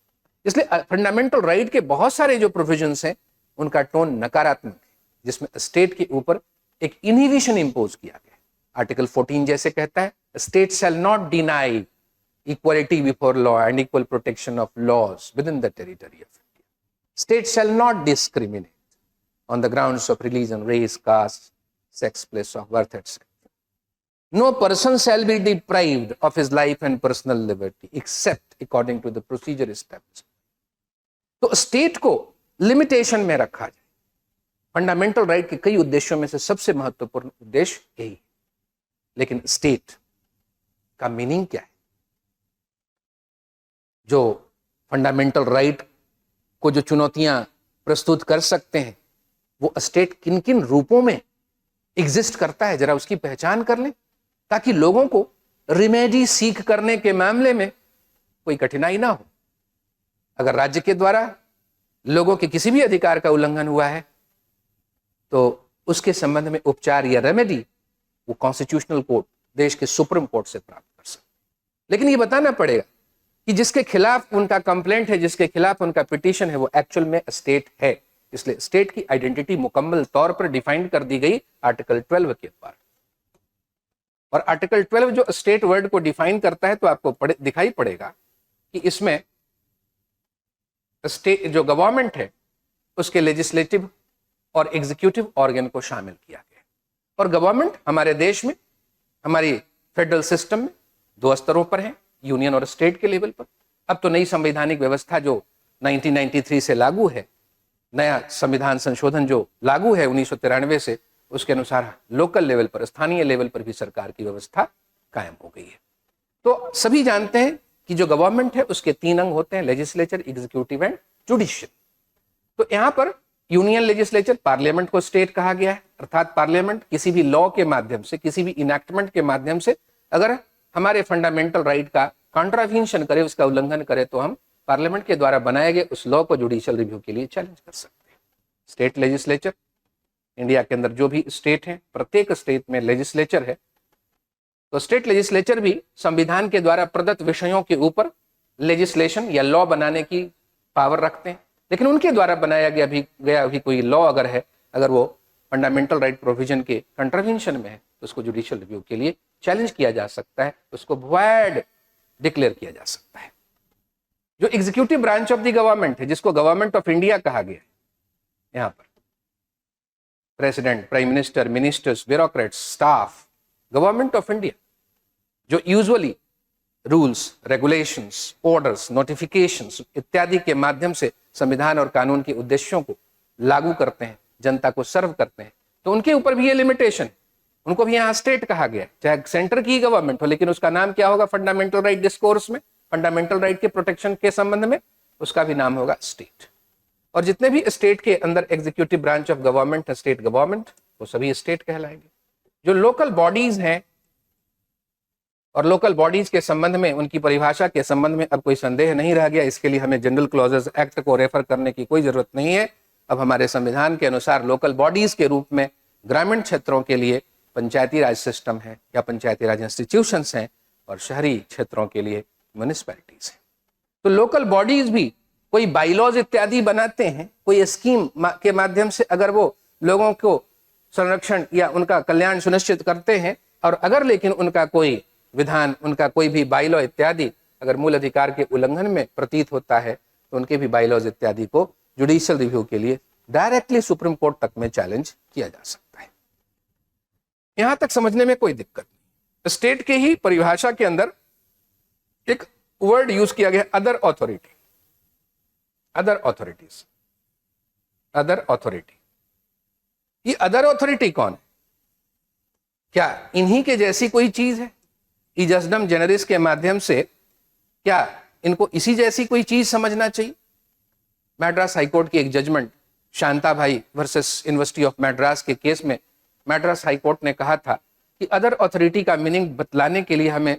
इसलिए फंडामेंटल राइट के बहुत सारे जो प्रोविजंस हैं उनका टोन नकारात्मक है, जिसमें स्टेट के ऊपर एक इनहिबिशन इंपोज किया गया। आर्टिकल 14 जैसे कहता है, state shall not deny equality before law and equal protection of laws within the territory of India. State shall not discriminate on the grounds of religion, race, caste, sex, place of birth, etc. No person shall be deprived of his life and personal liberty except according to the procedure established. तो state को limitation में रखा जाए। Fundamental right के कई उद्देश्यों में से सबसे महत्वपूर्ण उद्देश्य यही है। लेकिन स्टेट का मीनिंग क्या है? जो फंडामेंटल राइट को जो चुनौतियां प्रस्तुत कर सकते हैं, वो स्टेट किन किन रूपों में एग्जिस्ट करता है, जरा उसकी पहचान कर लें, ताकि लोगों को रिमेडी सीख करने के मामले में कोई कठिनाई ना हो। अगर राज्य के द्वारा लोगों के किसी भी अधिकार का उल्लंघन हुआ है तो उसके संबंध में उपचार या रेमेडी वो कॉन्स्टिट्यूशनल कोर्ट, देश के सुप्रीम कोर्ट से प्राप्त कर सकते। लेकिन ये बताना पड़ेगा कि जिसके खिलाफ उनका कंप्लेंट है, जिसके खिलाफ उनका पिटीशन है, वो एक्चुअल में स्टेट है। इसलिए स्टेट की आइडेंटिटी मुकम्मल तौर पर डिफाइन कर दी गई आर्टिकल 12 के द्वारा। और आर्टिकल 12 जो स्टेट वर्ड को डिफाइन करता है, तो आपको दिखाई पड़ेगा कि इसमें स्टेट जो गवर्नमेंट है उसके लेजिस्लेटिव और एग्जीक्यूटिव ऑर्गन को शामिल किया गया। और गवर्नमेंट हमारे देश में, हमारी फेडरल सिस्टम में 2 स्तरों पर है, यूनियन और स्टेट के लेवल पर। अब तो नई संवैधानिक व्यवस्था जो 1993 से लागू है, नया संविधान संशोधन जो लागू है 1993 से, उसके अनुसार लोकल लेवल पर, स्थानीय लेवल पर भी सरकार की व्यवस्था कायम हो गई है। तो सभी जानते हैं कि जो गवर्नमेंट है उसके 3 अंग होते हैं, लेजिस्लेचर, एग्जीक्यूटिव एंड जुडिशियल। तो यहां पर यूनियन लेजिस्लेचर, पार्लियामेंट को स्टेट कहा गया है, अर्थात पार्लियामेंट किसी भी लॉ के माध्यम से, किसी भी इनैक्टमेंट के माध्यम से अगर हमारे फंडामेंटल राइट का कॉन्ट्रावेंशन करे, उसका उल्लंघन करे, तो हम पार्लियामेंट के द्वारा बनाए गए उस लॉ को जुडिशियल रिव्यू के लिए चैलेंज कर सकते हैं। स्टेट लेजिस्लेचर, इंडिया के अंदर जो भी स्टेट है, प्रत्येक स्टेट में लेजिस्लेचर है, तो स्टेट लेजिस्लेचर भी संविधान के द्वारा प्रदत्त विषयों के ऊपर लेजिस्लेशन या लॉ बनाने की पावर रखते हैं। लेकिन उनके द्वारा बनाया गया भी कोई लॉ अगर है, अगर वो फंडामेंटल राइट प्रोविजन के कंट्रावेंशन में है, तो उसको जुडिशियल रिव्यू के लिए चैलेंज किया जा सकता है, उसको वॉइड डिक्लेयर किया जा सकता है। जो executive branch of the government है, जिसको गवर्नमेंट ऑफ इंडिया कहा गया है, यहां पर president, prime minister, ministers, bureaucrats, staff, government of India, जो usually rules, regulations, orders, notifications इत्यादि के माध्यम से संविधान और कानून के उद्देश्यों को लागू करते हैं, जनता को सर्व करते हैं, तो उनके ऊपर भी ये लिमिटेशन, उनको भी यहाँ स्टेट कहा गया है। चाहे सेंटर की गवर्नमेंट हो, लेकिन उसका नाम क्या होगा फंडामेंटल राइट डिस्कोर्स में, फंडामेंटल राइट के प्रोटेक्शन के संबंध में, उसका भी नाम होगा स्टेट। और जितने भी स्टेट के अंदर एग्जीक्यूटिव ब्रांच ऑफ गवर्नमेंट है, स्टेट गवर्नमेंट, वो सभी स्टेट कहलाएंगे। जो लोकल बॉडीज हैं, और लोकल बॉडीज के संबंध में, उनकी परिभाषा के संबंध में अब कोई संदेह नहीं रह गया, इसके लिए हमें जनरल क्लॉजेस एक्ट को रेफर करने की कोई जरूरत नहीं है। अब हमारे संविधान के अनुसार लोकल बॉडीज के रूप में ग्रामीण क्षेत्रों के लिए पंचायती राज सिस्टम है या पंचायती राज इंस्टीट्यूशंस हैं, और शहरी क्षेत्रों के लिए म्युनिसिपैलिटीज हैं। तो लोकल बॉडीज भी कोई बाइलॉज इत्यादि बनाते हैं, कोई स्कीम के माध्यम से अगर वो लोगों को संरक्षण या उनका कल्याण सुनिश्चित करते हैं, और अगर लेकिन उनका कोई विधान, उनका कोई भी बाइलॉ इत्यादि अगर मूल अधिकार के उल्लंघन में प्रतीत होता है, तो उनके भी बाइलॉज इत्यादि को जुडिशियल रिव्यू के लिए डायरेक्टली सुप्रीम कोर्ट तक में चैलेंज किया जा सकता है। यहां तक समझने में कोई दिक्कत नहीं। स्टेट के ही परिभाषा के अंदर एक वर्ड यूज किया गया, other authority, other authorities, other authority. ये अदर अथॉरिटी कौन है? क्या इन्हीं के जैसी कोई चीज है? इजस्डम जेनरिस के माध्यम से क्या इनको इसी जैसी कोई चीज समझना चाहिए? मैड्रास हाईकोर्ट की एक जजमेंट, शांता भाई वर्सेस यूनिवर्सिटी ऑफ मैड्रास के केस में मैड्रास हाईकोर्ट ने कहा था कि अदर अथॉरिटी का मीनिंग बतलाने के लिए हमें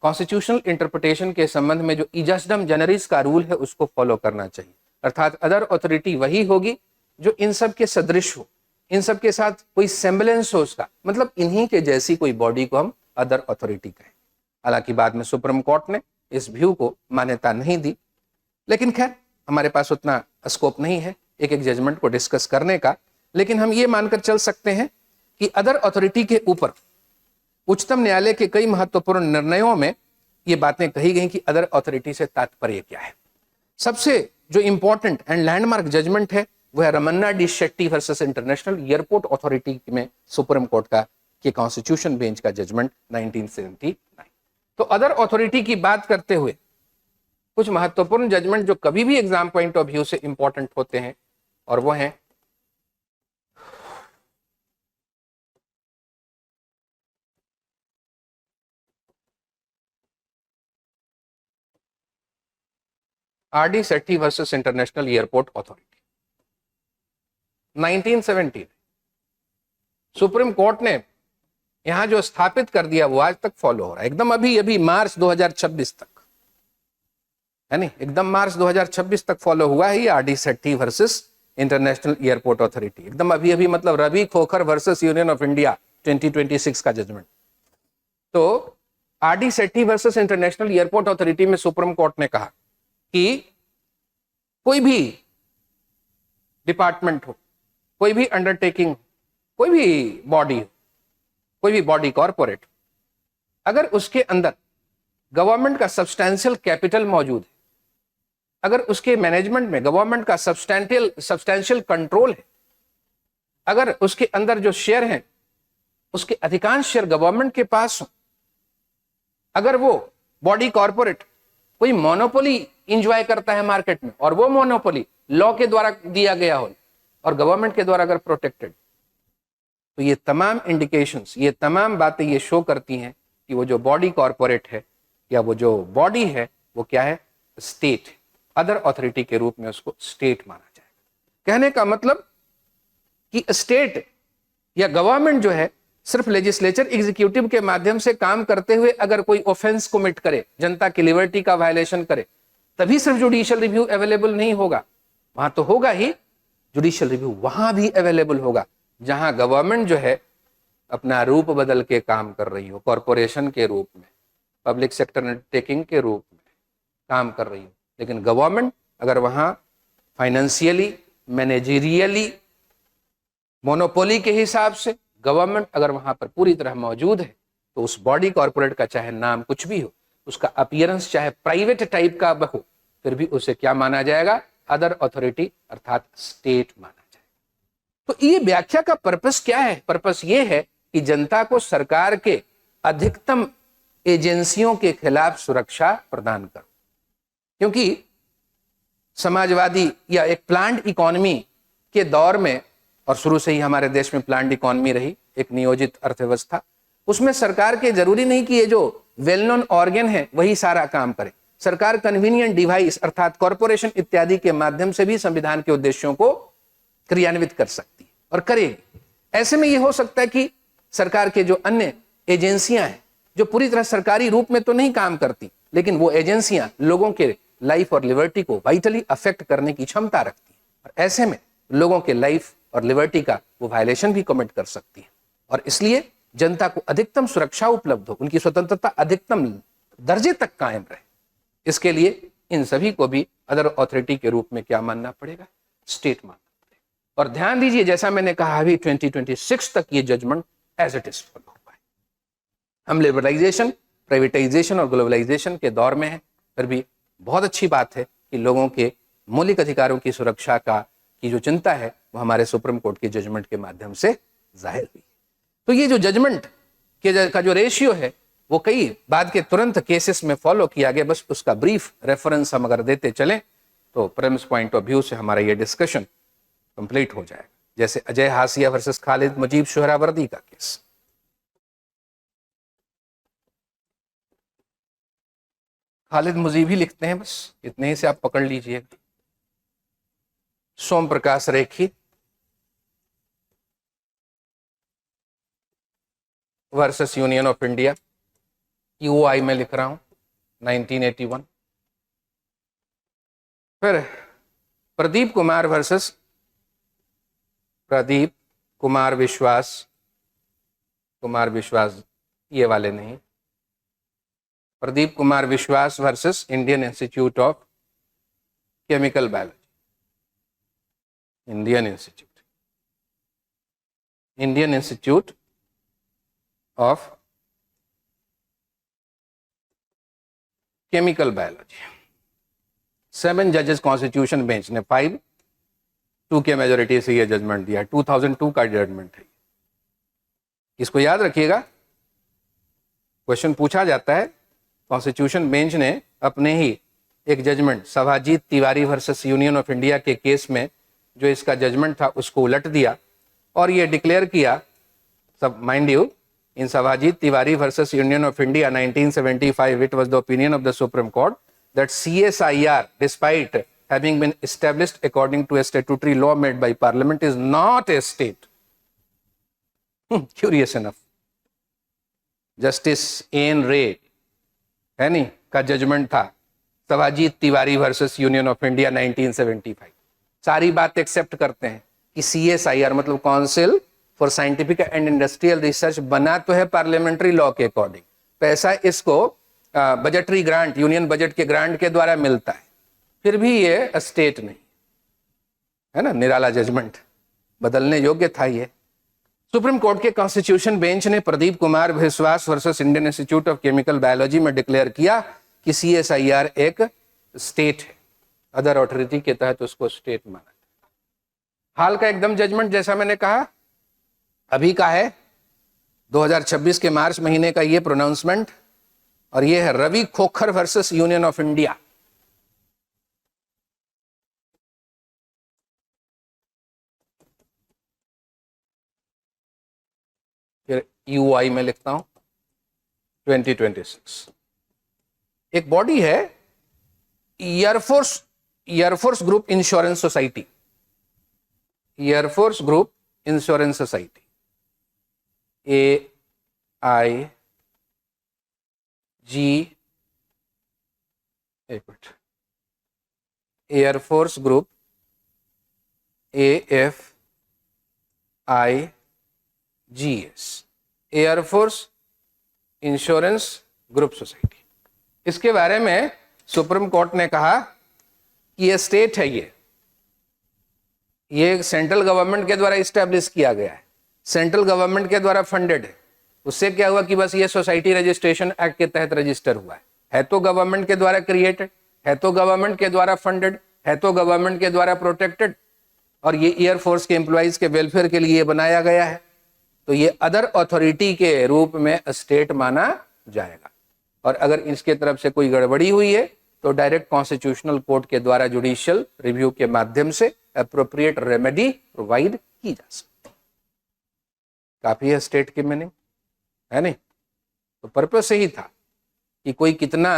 कॉन्स्टिट्यूशनल इंटरप्रिटेशन के संबंध में जो इजस्डम जेनरिस का रूल है उसको फॉलो करना चाहिए। अर्थात अदर अथॉरिटी वही होगी जो इन सब के सदृश हो, इन सब के साथ कोई सेम्बलेंस हो उसका, मतलब इन्हीं के जैसी कोई बॉडी को हम अदर अथॉरिटी कहें। हालांकि बाद में सुप्रीम कोर्ट ने इस व्यू को मान्यता नहीं दी, लेकिन खैर हमारे पास उतना स्कोप नहीं है एक एक जजमेंट को डिस्कस करने का। लेकिन हम ये मानकर चल सकते हैं कि अदर अथॉरिटी के ऊपर उच्चतम न्यायालय के कई महत्वपूर्ण निर्णयों में ये बातें कही गई कि अदर अथॉरिटी से तात्पर्य क्या है। सबसे जो इंपॉर्टेंट एंड लैंडमार्क जजमेंट है वो है Ramanna D Shetty versus international airport authority में सुप्रीम कोर्ट का के कॉन्स्टिट्यूशन बेंच का जजमेंट 1979। तो अदर अथॉरिटी की बात करते हुए कुछ महत्वपूर्ण जजमेंट जो कभी भी एग्जाम पॉइंट ऑफ व्यू से इंपॉर्टेंट होते हैं, और वो हैं R D. Shetty versus international airport authority 1970। Supreme court ने यहां जो स्थापित कर दिया वो आज तक फॉलो हो रहा है, एकदम अभी अभी मार्च 2026 तक, है नहीं, एकदम मार्च 2026 तक फॉलो हुआ है ये R D. Shetty versus international airport authority, एकदम अभी अभी, मतलब Ravi Khokhar versus union of India 2026 का जजमेंट। तो R D. Shetty versus international airport authority में सुप्रीम कोर्ट ने कहा कि कोई भी डिपार्टमेंट हो, कोई भी अंडरटेकिंग, कोई भी बॉडी हो, कोई भी बॉडी कॉर्पोरेट, अगर उसके अंदर गवर्नमेंट का सब्सटैंशियल कैपिटल मौजूद है, अगर उसके मैनेजमेंट में गवर्नमेंट का सब्सटैंशियल कंट्रोल है, अगर उसके अंदर जो शेयर हैं उसके अधिकांश शेयर गवर्नमेंट के पास हो, अगर वो बॉडी कॉर्पोरेट कोई मोनोपोली इंजॉय करता है मार्केट में और वो मोनोपोली लॉ के द्वारा दिया गया हो और गवर्नमेंट के द्वारा अगर प्रोटेक्टेड, तो ये तमाम इंडिकेशंस, ये तमाम बातें ये शो करती हैं कि वो जो बॉडी कॉरपोरेट है या वो जो बॉडी है वो क्या है, स्टेट, अदर अथॉरिटी के रूप में उसको स्टेट माना जाएगा। कहने का मतलब कि स्टेट या गवर्नमेंट जो है सिर्फ लेजिस्लेचर एग्जीक्यूटिव के माध्यम से काम करते हुए अगर कोई ऑफेंस कमिट करे, जनता की लिबर्टी का वायलेशन करे, तभी सिर्फ जुडिशियल रिव्यू अवेलेबल नहीं होगा। वहां तो होगा ही जुडिशियल रिव्यू, वहां भी अवेलेबल होगा जहां गवर्नमेंट जो है अपना रूप बदल के काम कर रही हो, कॉरपोरेशन के रूप में, पब्लिक सेक्टर अंडरटेकिंग के रूप में काम कर रही हो। लेकिन गवर्नमेंट अगर वहां फाइनेंशियली, मैनेजरियली, मोनोपोली के हिसाब से गवर्नमेंट अगर वहां पर पूरी तरह मौजूद है, तो उस बॉडी कॉरपोरेट का चाहे नाम कुछ भी हो, उसका अपीयरेंस चाहे प्राइवेट टाइप का हो, फिर भी उसे क्या माना जाएगा, अदर अथॉरिटी अर्थात स्टेट माना जाएगा। तो ये व्याख्या का पर्पस क्या है? पर्पस ये है कि जनता को सरकार के अधिकतम एजेंसियों के खिलाफ सुरक्षा प्रदान करो। क्योंकि समाजवादी या एक प्लांट इकोनॉमी के दौर में, और शुरू से ही हमारे देश में प्लांट इकोनॉमी रही, एक नियोजित अर्थव्यवस्था, उसमें सरकार के जरूरी नहीं कि ये जो वेल नोन ऑर्गन है वही सारा काम करे। सरकार कन्वीनियंट डिवाइस अर्थात कॉरपोरेशन इत्यादि के माध्यम से भी संविधान के उद्देश्यों को क्रियान्वित कर सकती है और करेगी। ऐसे में यह हो सकता है कि सरकार के जो अन्य एजेंसियां हैं, जो पूरी तरह सरकारी रूप में तो नहीं काम करती, लेकिन वो एजेंसियां लोगों के लाइफ और लिबर्टी को वाइटली अफेक्ट करने की क्षमता रखती है, और ऐसे में लोगों के लाइफ और लिबर्टी का वो वायलेशन भी कमिट कर सकती है। और इसलिए जनता को अधिकतम सुरक्षा उपलब्ध हो, उनकी स्वतंत्रता अधिकतम दर्जे तक कायम रहे, इसके लिए इन सभी को भी अदर अथॉरिटी के रूप में क्या मानना पड़ेगा, स्टेट मानना पड़ेगा। और ध्यान दीजिए, जैसा मैंने कहा, अभी 2026 तक ये judgment as it is follow हुआ है। हम लिबरलाइजेशन, प्राइवेटाइजेशन और ग्लोबलाइजेशन के दौर में है, फिर भी बहुत अच्छी बात है कि लोगों के मौलिक अधिकारों की सुरक्षा की जो चिंता है वो हमारे सुप्रीम कोर्ट के जजमेंट के माध्यम से जाहिर हुई। तो ये जो जजमेंट का जो रेशियो है वो कई बाद के तुरंत केसेस में फॉलो किया गया। बस उसका ब्रीफ रेफरेंस हम अगर देते चलें तो प्रेमिस पॉइंट ऑफ व्यू से हमारा ये डिस्कशन कंप्लीट हो जाएगा। जैसे अजय हासिया वर्सेस खालिद मुजीब सोहरावर्दी का केस, खालिद मुजीब ही लिखते हैं, बस इतने ही से आप पकड़ लीजिएगा। सोम प्रकाश रेखी versus union of India, UOI में लिख रहा हूं, 1981। फिर प्रदीप कुमार वर्सेस प्रदीप कुमार विश्वास, ये वाले नहीं, प्रदीप कुमार विश्वास versus Indian institute of chemical biology, Indian institute of chemical biology. 7 जजेस कॉन्स्टिट्यूशन बेंच ने 5-2 के मेजोरिटी से यह जजमेंट दिया। 2002 का जजमेंट है। इसको याद रखिएगा, क्वेश्चन पूछा जाता है। कॉन्स्टिट्यूशन बेंच ने अपने ही एक judgment Sabhajeet Tiwari versus union of India के केस में जो इसका जजमेंट था उसको उलट दिया और ये डिक्लेयर किया, सब mind you, in Savajit Tiwari versus Union of India 1975, it was the opinion of the Supreme Court that CSIR, despite having been established according to a statutory law made by Parliament, is not a state. Curious enough. Justice Ayn Ray है नहीं का judgment था Sabhajit Tewary versus union of India 1975। सारी बात accept करते हैं कि CSIR मतलब council for scientific and industrial research बना तो है पार्लियामेंट्री लॉ के अकॉर्डिंग, पैसा इसको बजटरी ग्रांट, यूनियन बजट के ग्रांट के द्वारा मिलता है, फिर भी ये स्टेट नहीं है ना। निराला जजमेंट, बदलने योग्य था ये। सुप्रीम कोर्ट के कॉन्स्टिट्यूशन बेंच ने प्रदीप कुमार विश्वास versus Indian institute of chemical biology में डिक्लेयर किया कि CSIR एक स्टेट है, अदर अथॉरिटी के तहत उसको स्टेट माना। हाल का एकदम जजमेंट जैसा मैंने कहा अभी का है, 2026 के मार्च महीने का ये प्रोनाउंसमेंट, और ये है Ravi Khokhar versus union of India. UI में लिखता हूं 2026। एक बॉडी है air force group insurance society, air force group insurance society, AIG, एक minute, air force group AFIGS, air force insurance group society. इसके बारे में सुप्रीम कोर्ट ने कहा कि ये स्टेट है, ये सेंट्रल गवर्नमेंट के द्वारा इस्टेब्लिश किया गया है, सेंट्रल गवर्नमेंट के द्वारा फंडेड है। उससे क्या हुआ कि बस ये सोसाइटी रजिस्ट्रेशन एक्ट के तहत रजिस्टर हुआ है तो गवर्नमेंट के द्वारा क्रिएटेड, है तो गवर्नमेंट के द्वारा फंडेड, है तो गवर्नमेंट के द्वारा प्रोटेक्टेड, और ये एयरफोर्स के एम्प्लॉइज के वेलफेयर के लिए बनाया गया है, तो ये अदर अथॉरिटी के रूप में स्टेट माना जाएगा। और अगर इसके तरफ से कोई गड़बड़ी हुई है तो डायरेक्ट कॉन्स्टिट्यूशनल कोर्ट के द्वारा जुडिशियल रिव्यू के माध्यम से एप्रोप्रिएट रेमेडी प्रोवाइड की जा सकती है। काफी है स्टेट की मीनिंग, है नहीं? तो पर्पस यही था कि कोई कितना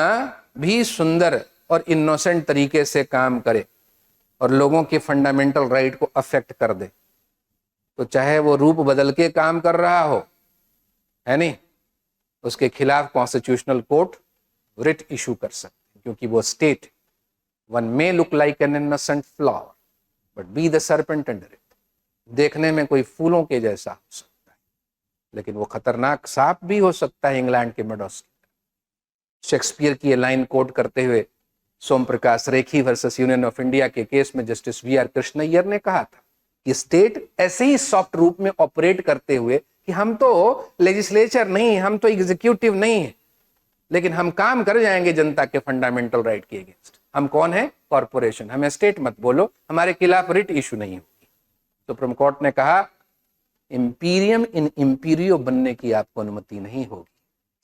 भी सुंदर और इनोसेंट तरीके से काम करे और लोगों के फंडामेंटल राइट को अफेक्ट कर दे, तो चाहे वो रूप बदल के काम कर रहा हो, है नहीं, उसके खिलाफ कॉन्स्टिट्यूशनल कोर्ट रिट इशू कर सकते, क्योंकि वो state. One may look like an innocent flower but be the serpent under it. देखने में कोई फूलों के जैसा हो सकता है, लेकिन वो खतरनाक सांप भी हो सकता है, इंग्लैंड के मेडोस। शेक्सपियर की ये लाइन कोट करते हुए सोम प्रकाश रेखी वर्सेस यूनियन ऑफ इंडिया के केस में जस्टिस VR कृष्णैयर ने कहा था कि स्टेट ऐसे ही सॉफ्ट रूप में ऑपरेट करते हुए कि हम तो लेजिस्लेचर नहीं, हम तो एग्जीक्यूटिव नहीं है, लेकिन हम काम कर जाएंगे जनता के फंडामेंटल राइट के अगेंस्ट। हम कौन है? कॉरपोरेशन। हमें स्टेट मत बोलो, हमारे खिलाफ रिट इशू नहीं होगी। सुप्रीम कोर्ट ने कहा इंपीरियम इन इंपीरियो बनने की आपको अनुमति नहीं होगी।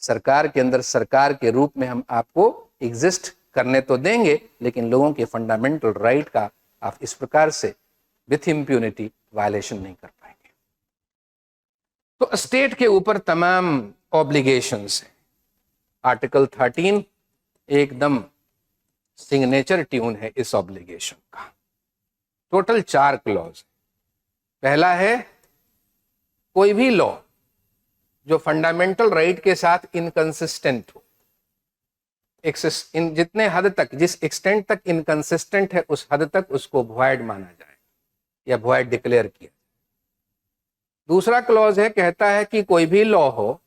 सरकार के अंदर सरकार के रूप में हम आपको एग्जिस्ट करने तो देंगे, लेकिन लोगों के फंडामेंटल राइट का आप इस प्रकार से विथ इम्प्यूनिटी वायलेशन नहीं कर पाएंगे। तो स्टेट के ऊपर तमाम ऑब्लिगेशंस हैं। आर्टिकल 13 एकदम सिग्नेचर ट्यून है इस ऑब्लिगेशन का। Total 4 clause. पहला है कोई भी लॉ जो फंडामेंटल राइट के साथ इनकंसिस्टेंट हो, जितने हद तक, जिस एक्सटेंट तक इनकंसिस्टेंट है उस हद तक उसको वॉइड माना जाए या वॉइड डिक्लेयर किया। दूसरा क्लॉज है, कहता है कि कोई भी लॉ हो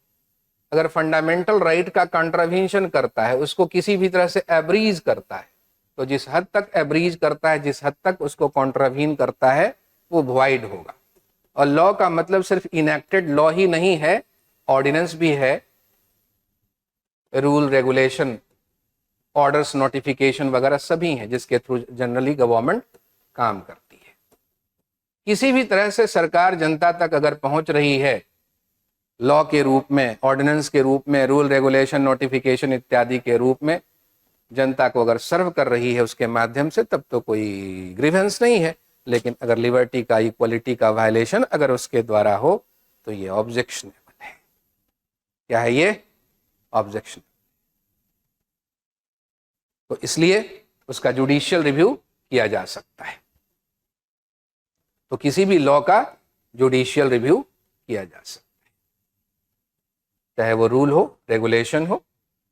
अगर फंडामेंटल राइट का कॉन्ट्रावेंशन करता है, उसको किसी भी तरह से एब्रीज करता है, तो जिस हद तक एब्रीज करता है, जिस हद तक उसको कॉन्ट्रावीन करता है, वो वॉइड होगा। और लॉ का मतलब सिर्फ इनेक्टेड लॉ ही नहीं है, ऑर्डिनेंस भी है, रूल, रेगुलेशन, ऑर्डर्स, नोटिफिकेशन वगैरह सभी हैं जिसके थ्रू जनरली गवर्नमेंट काम करती है। किसी भी तरह से सरकार जनता तक अगर पहुंच रही है लॉ के रूप में, ऑर्डिनेंस के रूप में, रूल, रेगुलेशन, नोटिफिकेशन इत्यादि के रूप में जनता को अगर सर्व कर रही है उसके माध्यम से, तब तो कोई ग्रीवेंस नहीं है। लेकिन अगर लिबर्टी का, इक्वलिटी का वायलेशन अगर उसके द्वारा हो तो ये ऑब्जेक्शनेबल है। क्या है ये? ऑब्जेक्शन। तो इसलिए उसका जुडिशियल रिव्यू किया जा सकता है। तो किसी भी लॉ का जुडिशियल रिव्यू किया जा सकता है, चाहे वो रूल हो, रेगुलेशन हो।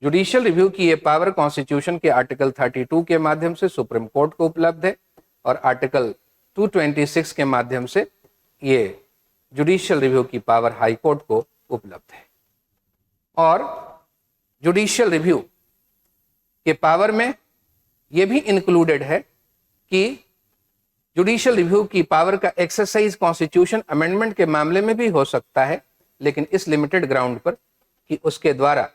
जुडिशियल रिव्यू की ये पावर कॉन्स्टिट्यूशन के आर्टिकल 32 के माध्यम से सुप्रीम कोर्ट को उपलब्ध है और आर्टिकल 226 के माध्यम से ये जुडिशियल रिव्यू की पावर हाई कोर्ट को उपलब्ध है। और जुडिशियल रिव्यू के पावर में यह भी इंक्लूडेड है कि जुडिशियल रिव्यू की पावर का एक्सरसाइज कॉन्स्टिट्यूशन अमेंडमेंट के मामले में भी हो सकता है, लेकिन इस लिमिटेड ग्राउंड पर कि उसके द्वारा,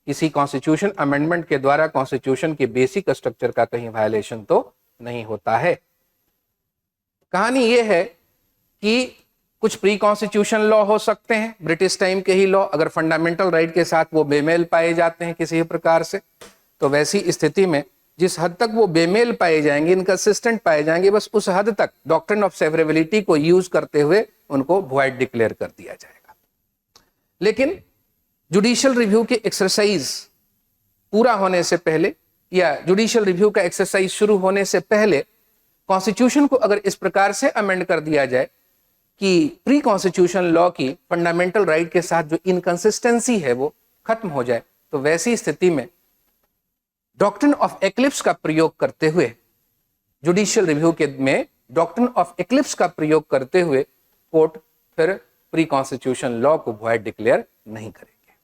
किसी कॉन्स्टिट्यूशन अमेंडमेंट के द्वारा कॉन्स्टिट्यूशन के बेसिक स्ट्रक्चर का कहीं वायलेशन तो नहीं होता है। कहानी यह है कि कुछ प्री कॉन्स्टिट्यूशन लॉ हो सकते हैं, ब्रिटिश टाइम के ही लॉ, अगर फंडामेंटल राइट के साथ वो बेमेल पाए जाते हैं किसी प्रकार से, तो वैसी स्थिति में जिस हद तक वो बेमेल पाए जाएंगे, इनकंसिस्टेंट पाए जाएंगे, बस उस हद तक डॉक्ट्रिन ऑफ सेवरेबिलिटी को यूज करते हुए उनको वॉइड डिक्लेयर कर दिया जाएगा। लेकिन जुडिशियल रिव्यू के एक्सरसाइज पूरा होने से पहले या जुडिशियल रिव्यू का एक्सरसाइज शुरू होने से पहले कॉन्स्टिट्यूशन को अगर इस प्रकार से अमेंड कर दिया जाए कि प्री कॉन्स्टिट्यूशन लॉ की फंडामेंटल राइट के साथ जो इनकंसिस्टेंसी है वो खत्म हो जाए, तो वैसी स्थिति में डॉक्ट्रिन ऑफ एक्लिप्स का प्रयोग करते हुए जुडिशियल रिव्यू के में डॉक्ट्रिन ऑफ एक्लिप्स का प्रयोग करते हुए कोर्ट फिर प्री कॉन्स्टिट्यूशन लॉ को वॉइड डिक्लेयर नहीं करेंगे।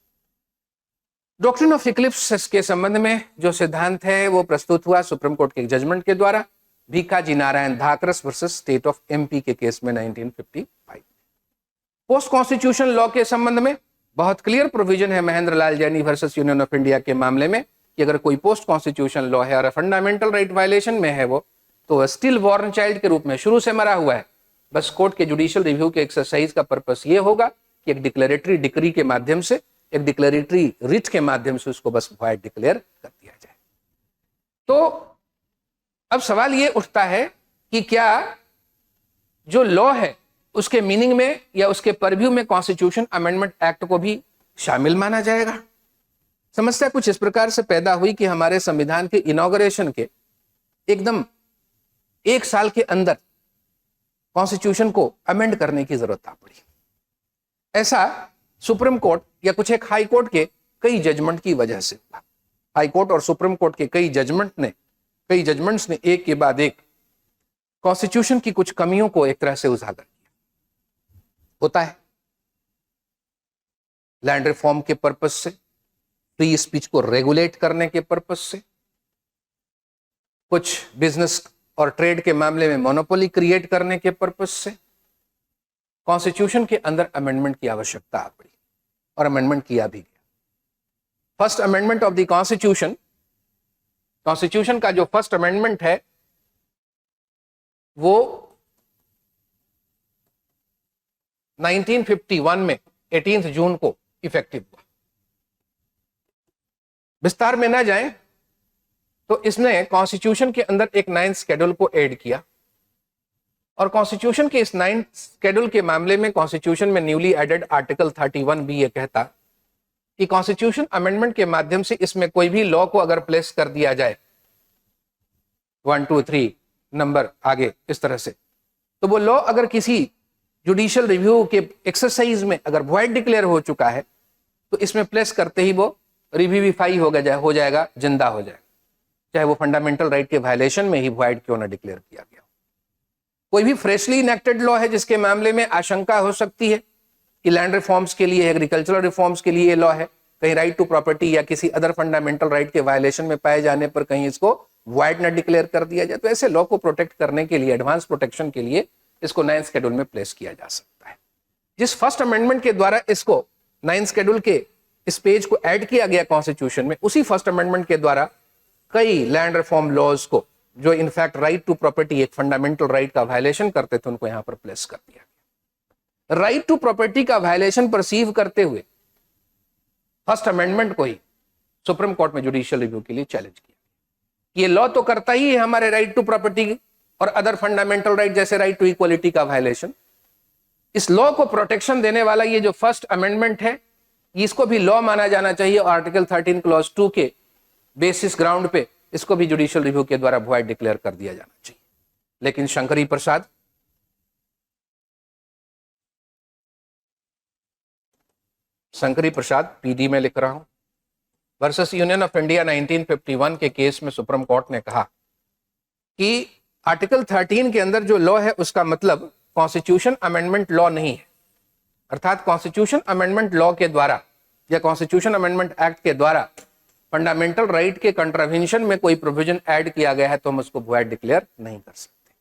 डॉक्ट्रिन ऑफ एक्लिप्स के संबंध में जो सिद्धांत है वो प्रस्तुत हुआ सुप्रीम कोर्ट के जजमेंट के द्वारा Bhikhaji Narain Dhakras versus state of MP के केस में 1955। पोस्ट कॉन्स्टिट्यूशन लॉ के संबंध में बहुत क्लियर प्रोविजन है महेंद्र लाल जैनी वर्सेस यूनियन ऑफ इंडिया के मामले में कि अगर कोई पोस्ट कॉन्स्टिट्यूशन लॉ है और फंडामेंटल राइट वायलेशन में है वो तो स्टिल बॉर्न चाइल्ड के रूप में शुरू से मरा हुआ है। बस कोर्ट के जुडिशियल रिव्यू के एक्सरसाइज का पर्पस ये होगा कि एक डिक्लेरेटरी डिक्री के माध्यम से, एक डिक्लेरेटरी रिट के माध्यम से उसको बस वॉइड डिक्लेयर कर दिया जाए। तो अब सवाल ये उठता है कि क्या जो लॉ है उसके मीनिंग में या उसके परव्यू में कॉन्स्टिट्यूशन अमेंडमेंट एक्ट को भी शामिल माना जाएगा। समस्या कुछ इस प्रकार से पैदा हुई कि हमारे संविधान के इनॉग्रेशन के एकदम 1 साल के अंदर कॉन्स्टिट्यूशन को अमेंड करने की जरूरत आ पड़ी। ऐसा सुप्रीम कोर्ट या कुछ एक हाई कोर्ट के कई जजमेंट की वजह से हुआ। हाई कोर्ट और सुप्रीम कोर्ट के कई जजमेंट्स ने एक के बाद एक कॉन्स्टिट्यूशन की कुछ कमियों को एक तरह से उजागर किया। होता है लैंड रिफॉर्म के पर्पस से, फ्री स्पीच को रेगुलेट करने के पर्पस से, कुछ बिजनेस और ट्रेड के मामले में मोनोपोली क्रिएट करने के पर्पस से कॉन्स्टिट्यूशन के अंदर अमेंडमेंट की आवश्यकता आ पड़ी और अमेंडमेंट किया भी गया। First amendment of the constitution का जो फर्स्ट अमेंडमेंट है वो 1951 में 18 जून को इफेक्टिव हुआ। विस्तार में ना जाएं तो इसने कॉन्स्टिट्यूशन के अंदर एक 9th शेड्यूल को ऐड किया और कॉन्स्टिट्यूशन के इस 9th शेड्यूल के मामले में कॉन्स्टिट्यूशन में न्यूली एडेड आर्टिकल 31 भी ये कहता कि कॉन्स्टिट्यूशन अमेंडमेंट के माध्यम से इसमें कोई भी लॉ को अगर प्लेस कर दिया जाए 1 2 3 नंबर आगे इस तरह से, तो वो लॉ अगर किसी जुडिशियल रिव्यू के एक्सरसाइज में अगर वॉइड डिक्लेयर हो चुका है तो इसमें प्लेस करते ही वो रिव्यूफाई हो जाएगा, जिंदा हो जाएगा, चाहे वो फंडामेंटल राइट के वायलेशन में ही वॉइड क्यों ना डिक्लेयर किया गया। कोई भी फ्रेशली इनेक्टेड लॉ है जिसके मामले में आशंका हो सकती है कि लैंड रिफॉर्म्स के लिए, एग्रीकल्चरल रिफॉर्म्स के लिए ये लॉ है, कहीं राइट टू प्रॉपर्टी या किसी अदर फंडामेंटल राइट के वायलेशन में पाए जाने पर कहीं इसको वॉइड ना डिक्लेयर कर दिया जाए, तो ऐसे लॉ को प्रोटेक्ट करने के लिए, एडवांस प्रोटेक्शन के लिए इसको 9th शेड्यूल में प्लेस किया जा सकता है। जिस फर्स्ट अमेंडमेंट के द्वारा इसको 9th शेड्यूल के इस पेज को ऐड किया गया कॉन्स्टिट्यूशन में, उसी फर्स्ट अमेंडमेंट के द्वारा कई लैंड रिफॉर्म लॉज को जो इनफैक्ट राइट टू प्रॉपर्टी एक फंडामेंटल राइट का वायलेशन करते थे उनको यहां पर प्लेस कर दिया गया। राइट टू प्रॉपर्टी का वायलेशन परसीव करते हुए फर्स्ट अमेंडमेंट को ही सुप्रीम कोर्ट में जुडिशियल रिव्यू के लिए चैलेंज किया। ये लॉ तो करता ही है हमारे राइट टू प्रॉपर्टी और अदर फंडामेंटल राइट जैसे राइट टू इक्वलिटी का वायलेशन। इस लॉ को प्रोटेक्शन देने वाला ये जो फर्स्ट अमेंडमेंट है इसको भी लॉ माना जाना चाहिए और आर्टिकल 13 क्लॉज 2 के बेसिस ग्राउंड पे इसको भी जुडिशियल रिव्यू के द्वारा वॉइड डिक्लेयर कर दिया जाना चाहिए। लेकिन शंकरी प्रसाद पीडी में लिख रहा हूं वर्सेस यूनियन ऑफ इंडिया 1951 के केस में सुप्रीम कोर्ट ने कहा कि आर्टिकल 13 के अंदर जो लॉ है उसका मतलब कॉन्स्टिट्यूशन अमेंडमेंट लॉ नहीं है, अर्थात कॉन्स्टिट्यूशन अमेंडमेंट लॉ के द्वारा या कॉन्स्टिट्यूशन अमेंडमेंट एक्ट के द्वारा फंडामेंटल राइट के कंट्रावेंशन में कोई प्रोविजन ऐड किया गया है तो हम उसको वॉइड डिक्लेयर नहीं कर सकते।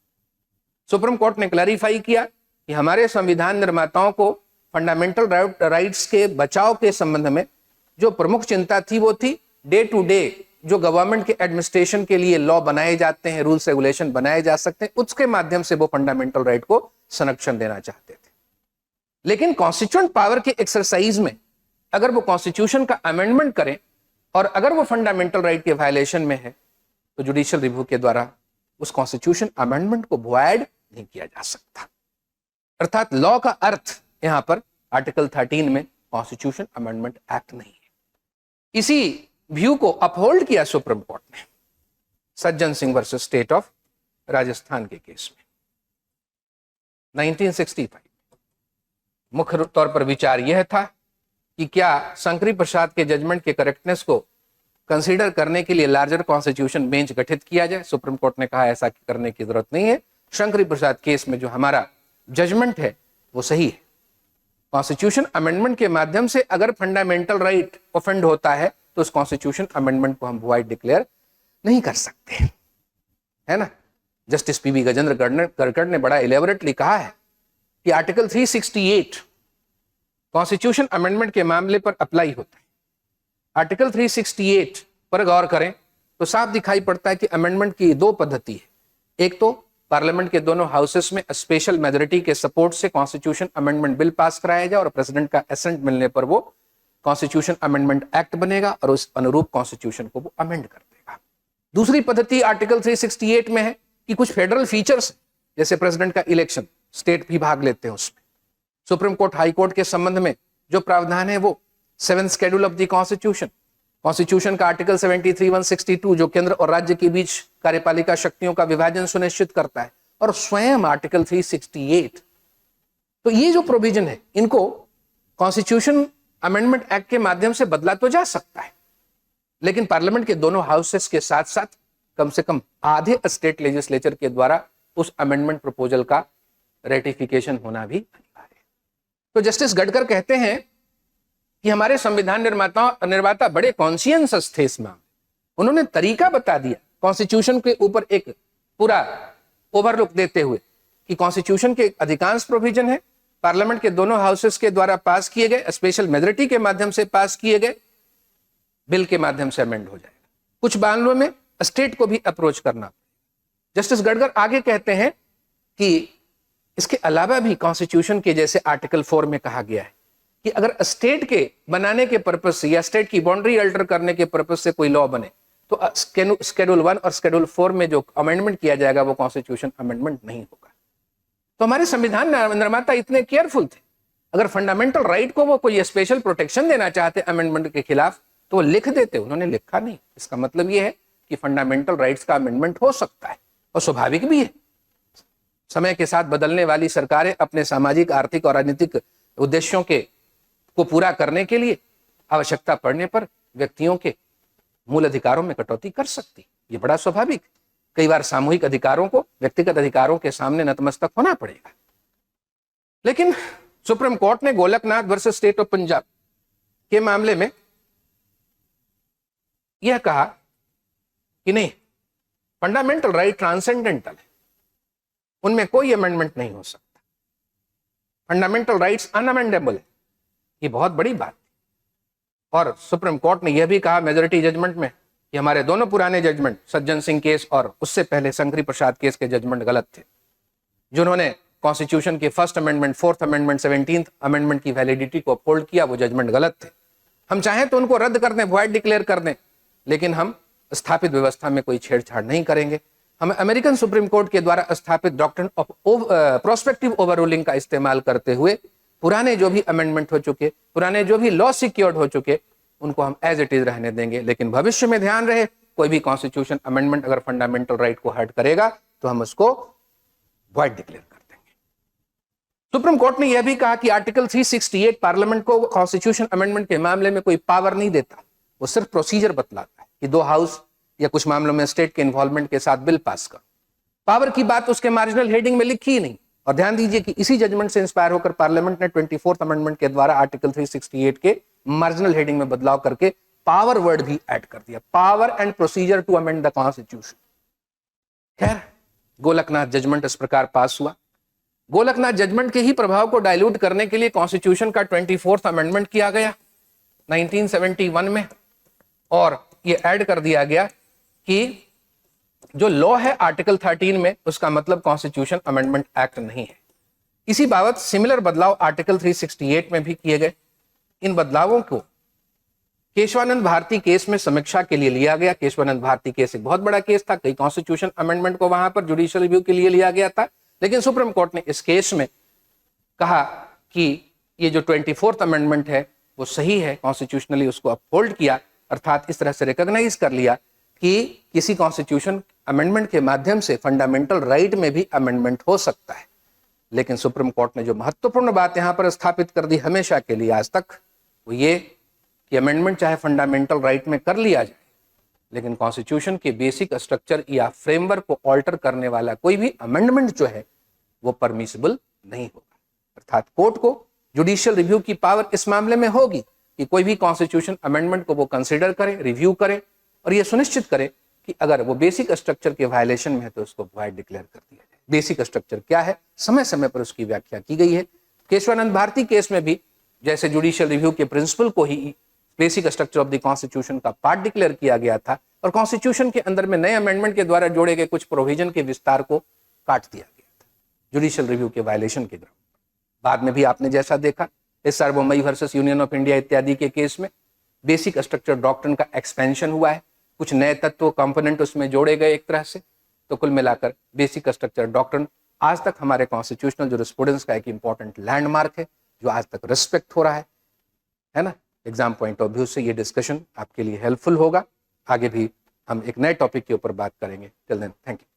सुप्रीम कोर्ट ने क्लैरिफाई किया कि हमारे संविधान निर्माताओं को फंडामेंटल राइट्स के बचाव के संबंध में जो प्रमुख चिंता थी वो थी डे टू डे जो गवर्नमेंट के एडमिनिस्ट्रेशन के लिए लॉ बनाए जाते हैं, रूल्स रेगुलेशन बनाए जा सकते हैं, उसके माध्यम से वो फंडामेंटल राइट को संरक्षण देना चाहते थे। लेकिन कॉन्स्टिट्यूएंट पावर के एक्सरसाइज में अगर वो कॉन्स्टिट्यूशन का अमेंडमेंट करें और अगर वो फंडामेंटल राइट के वायलेशन में है तो जुडिशियल रिव्यू के द्वारा उस कॉन्स्टिट्यूशन अमेंडमेंट को वॉइड नहीं किया जा सकता। अर्थात लॉ का अर्थ यहां पर आर्टिकल 13 में कॉन्स्टिट्यूशन अमेंडमेंट एक्ट नहीं है। इसी व्यू को अपहोल्ड किया सुप्रीम कोर्ट ने Sajjan Singh versus state of Rajasthan के केस में 1965। मुख्य तौर पर विचार यह था कि क्या शंकरी प्रसाद के जजमेंट के करेक्टनेस को कंसीडर करने के लिए लार्जर कॉन्स्टिट्यूशन बेंच गठित किया जाए। सुप्रीम कोर्ट ने कहा ऐसा करने की जरूरत नहीं है, शंकरी प्रसाद केस में जो हमारा जजमेंट है वो सही है। कॉन्स्टिट्यूशन अमेंडमेंट के माध्यम से अगर फंडामेंटल राइट ऑफेंड होता है तो उस कॉन्स्टिट्यूशन अमेंडमेंट को हम वॉइड डिक्लेयर नहीं कर सकते, है ना। जस्टिस पीवी गजेंद्र करकड़ ने बड़ा इलेबोरेटली कहा है कि आर्टिकल 368 कॉन्स्टिट्यूशन अमेंडमेंट के मामले पर अप्लाई होता है। आर्टिकल 368 पर गौर करें तो साफ दिखाई पड़ता है कि अमेंडमेंट की दो पद्धति है। एक तो पार्लियामेंट के दोनों हाउसेस में स्पेशल मेजोरिटी के सपोर्ट से कॉन्स्टिट्यूशन अमेंडमेंट बिल पास कराया जाए और प्रेसिडेंट का एसेंट मिलने पर वो कॉन्स्टिट्यूशन अमेंडमेंट एक्ट बनेगा और उस अनुरूप कॉन्स्टिट्यूशन को वो अमेंड कर देगा। दूसरी पद्धति आर्टिकल 368 में है कि कुछ फेडरल फीचर्स जैसे प्रेसिडेंट का इलेक्शन, स्टेट भी भाग लेते हैं उसमें। सुप्रीम कोर्ट हाई कोर्ट के संबंध में जो प्रावधान है वो 7th schedule of the constitution का आर्टिकल 73, 162 जो केंद्र और राज्य के बीच कार्यपालिका शक्तियों का विभाजन सुनिश्चित करता है, और स्वयं आर्टिकल 368। तो ये जो प्रोविजन है इनको कॉन्स्टिट्यूशन अमेंडमेंट एक्ट के माध्यम से बदला तो जा सकता है, लेकिन पार्लियामेंट के दोनों हाउसेस के साथ साथ कम से कम आधे स्टेट लेजिस्लेचर के द्वारा उस अमेंडमेंट प्रपोजल का रेटिफिकेशन होना भी अनिवार्य है। तो जस्टिस गडकर कहते हैं कि हमारे संविधान निर्माता बड़े कॉन्शियस थे इसमें। उन्होंने तरीका बता दिया कॉन्स्टिट्यूशन के ऊपर एक पूरा ओवरलुक देते हुए कि कॉन्स्टिट्यूशन के अधिकांश प्रोविजन है पार्लियामेंट के दोनों हाउसेस के द्वारा पास किए गए, स्पेशल मेजोरिटी के माध्यम से पास किए गए बिल के माध्यम से अमेंड हो जाएगा। कुछ मामलों में स्टेट को भी अप्रोच करना। जस्टिस गडकर आगे कहते हैं कि इसके अलावा भी कॉन्स्टिट्यूशन के जैसे आर्टिकल 4 में कहा गया है कि अगर स्टेट के बनाने के पर्पज से या स्टेट की बाउंड्री अल्टर करने के पर्पज से कोई लॉ बने तो शेड्यूल 1 और शेड्यूल 4 में जो अमेंडमेंट किया जाएगा वो कॉन्स्टिट्यूशन अमेंडमेंट नहीं होगा। तो हमारे संविधान निर्माता इतने केयरफुल थे, अगर फंडामेंटल राइट को वो कोई स्पेशल प्रोटेक्शन देना चाहते अमेंडमेंट के खिलाफ तो वो लिख देते, उन्होंने लिखा नहीं। इसका मतलब ये है कि फंडामेंटल राइट्स का अमेंडमेंट हो सकता है और स्वाभाविक भी है। समय के साथ बदलने वाली सरकारें अपने सामाजिक, आर्थिक और राजनीतिक उद्देश्यों को पूरा करने के लिए आवश्यकता पड़ने पर व्यक्तियों के मूल अधिकारों में कटौती कर सकती, ये बड़ा स्वाभाविक। कई बार सामूहिक अधिकारों को व्यक्तिगत अधिकारों के सामने नतमस्तक होना पड़ेगा। लेकिन सुप्रीम कोर्ट ने Golaknath versus state of Punjab के मामले में यह कहा कि नहीं, फंडामेंटल राइट ट्रांसेंडेंटल है, उनमें कोई अमेंडमेंट नहीं हो सकता। फंडामेंटल राइट्स अनअमेंडेबल है, ये बहुत बड़ी बात। और सुप्रीम कोर्ट ने यह भी कहा मेजोरिटी जजमेंट में कि हमारे दोनों पुराने जजमेंट, सज्जन सिंह केस और उससे पहले शंकरी प्रसाद केस के जजमेंट गलत थे। जिन्होंने कॉन्स्टिट्यूशन के 1st amendment, 4th amendment, 17th amendment की वैलिडिटी को अपहोल्ड किया, वो जजमेंट गलत थे। हम चाहें तो उनको रद्द कर दें, वॉइड डिक्लेयर कर दें, लेकिन हम स्थापित व्यवस्था में कोई छेड़छाड़ नहीं करेंगे। हम अमेरिकन सुप्रीम कोर्ट के द्वारा स्थापित डॉक्ट्रिन ऑफ प्रोस्पेक्टिव ओवररूलिंग का इस्तेमाल करते हुए पुराने जो भी अमेंडमेंट हो चुके, पुराने जो भी लॉ सिक्योर्ड हो चुके, उनको हम एज इट इज रहने देंगे। लेकिन भविष्य में ध्यान रहे, कोई भी कॉन्स्टिट्यूशन अमेंडमेंट अगर फंडामेंटल राइट को हर्ट करेगा तो हम उसको वॉइड डिक्लेयर कर देंगे। सुप्रीम कोर्ट ने यह भी कहा कि आर्टिकल 368 पार्लियामेंट को कॉन्स्टिट्यूशन अमेंडमेंट के मामले में कोई पावर नहीं देता, वो सिर्फ प्रोसीजर बतलाता है कि 2 हाउस या कुछ मामलों में स्टेट के इन्वॉल्वमेंट के साथ बिल पास करो। पावर की बात उसके मार्जिनल हेडिंग में लिखी ही नहीं। और ध्यान दीजिए कि इसी जजमेंट से इंस्पायर होकर पार्लियामेंट ने 24th अमेंडमेंट के द्वारा आर्टिकल 368 के मार्जिनल हेडिंग में बदलाव करके पावर वर्ड भी ऐड कर दिया, power and procedure to amend the constitution. खैर, गोलकनाथ जजमेंट इस प्रकार पास हुआ। गोलकनाथ जजमेंट के ही प्रभाव को डाइल्यूट करने के लिए कॉन्स्टिट्यूशन का 24th अमेंडमेंट किया गया 1971 में, और ये ऐड कर दिया गया कि जो लॉ है आर्टिकल 13 में, उसका मतलब कॉन्स्टिट्यूशन अमेंडमेंट एक्ट नहीं है। इसी बाबत सिमिलर बदलाव आर्टिकल 368 में भी किए गए। इन बदलावों को केशवानंद भारती केस में समीक्षा के लिए लिया गया। केशवानंद भारती केस एक बहुत बड़ा केस था, कई कॉन्स्टिट्यूशन अमेंडमेंट को वहां पर जुडिशियल रिव्यू के लिए लिया गया था, लेकिन सुप्रीम कोर्ट ने इस केस में कहा कि ये जो 24th अमेंडमेंट है वो सही है, कॉन्स्टिट्यूशनली उसको अपहोल्ड किया, अर्थात इस तरह से रिकॉग्नाइज कर लिया कि किसी कॉन्स्टिट्यूशन अमेंडमेंट के माध्यम से फंडामेंटल राइट में भी अमेंडमेंट हो सकता है। लेकिन सुप्रीम कोर्ट ने जो महत्वपूर्ण बात यहां पर स्थापित कर दी हमेशा के लिए आज तक, वो ये कि अमेंडमेंट चाहे फंडामेंटल राइट में कर लिया जाए, लेकिन कॉन्स्टिट्यूशन के बेसिक स्ट्रक्चर या फ्रेमवर्क को ऑल्टर करने वाला कोई भी अमेंडमेंट जो है वो परमिसिबल नहीं होगा। अर्थात कोर्ट को जुडिशियल रिव्यू की पावर इस मामले में होगी कि कोई भी कॉन्स्टिट्यूशन अमेंडमेंट को वो कंसिडर करे, रिव्यू करे और ये सुनिश्चित करे कि अगर वो बेसिक स्ट्रक्चर के वायलेशन में है तो उसको वॉइड डिक्लेयर कर दिया जाए। बेसिक स्ट्रक्चर क्या है, समय समय पर उसकी व्याख्या की गई है। केशवानंद भारती केस में भी जैसे जुडिशियल रिव्यू के प्रिंसिपल को ही basic structure of the constitution का पार्ट डिक्लेयर किया गया था और कॉन्स्टिट्यूशन के अंदर में नए अमेंडमेंट के द्वारा जोड़े गए कुछ प्रोविजन के विस्तार को काट दिया गया था जुडिशियल रिव्यू के वायलेशन के ग्राउंड। बाद में भी आपने जैसा देखा SR Bommai versus union of India इत्यादि के केस में बेसिक स्ट्रक्चर डॉक्ट्रिन का एक्सपेंशन हुआ है, कुछ नए तत्व कंपोनेंट उसमें जोड़े गए एक तरह से। तो कुल मिलाकर बेसिक स्ट्रक्चर डॉक्ट्रिन आज तक हमारे कॉन्स्टिट्यूशनल जुरिस्प्रूडेंस का एक इंपॉर्टेंट लैंडमार्क है जो आज तक रिस्पेक्ट हो रहा है ना। एग्जाम पॉइंट ऑफ व्यू से ये डिस्कशन आपके लिए हेल्पफुल होगा। आगे भी हम एक नए टॉपिक के ऊपर बात करेंगे। Till then thank you.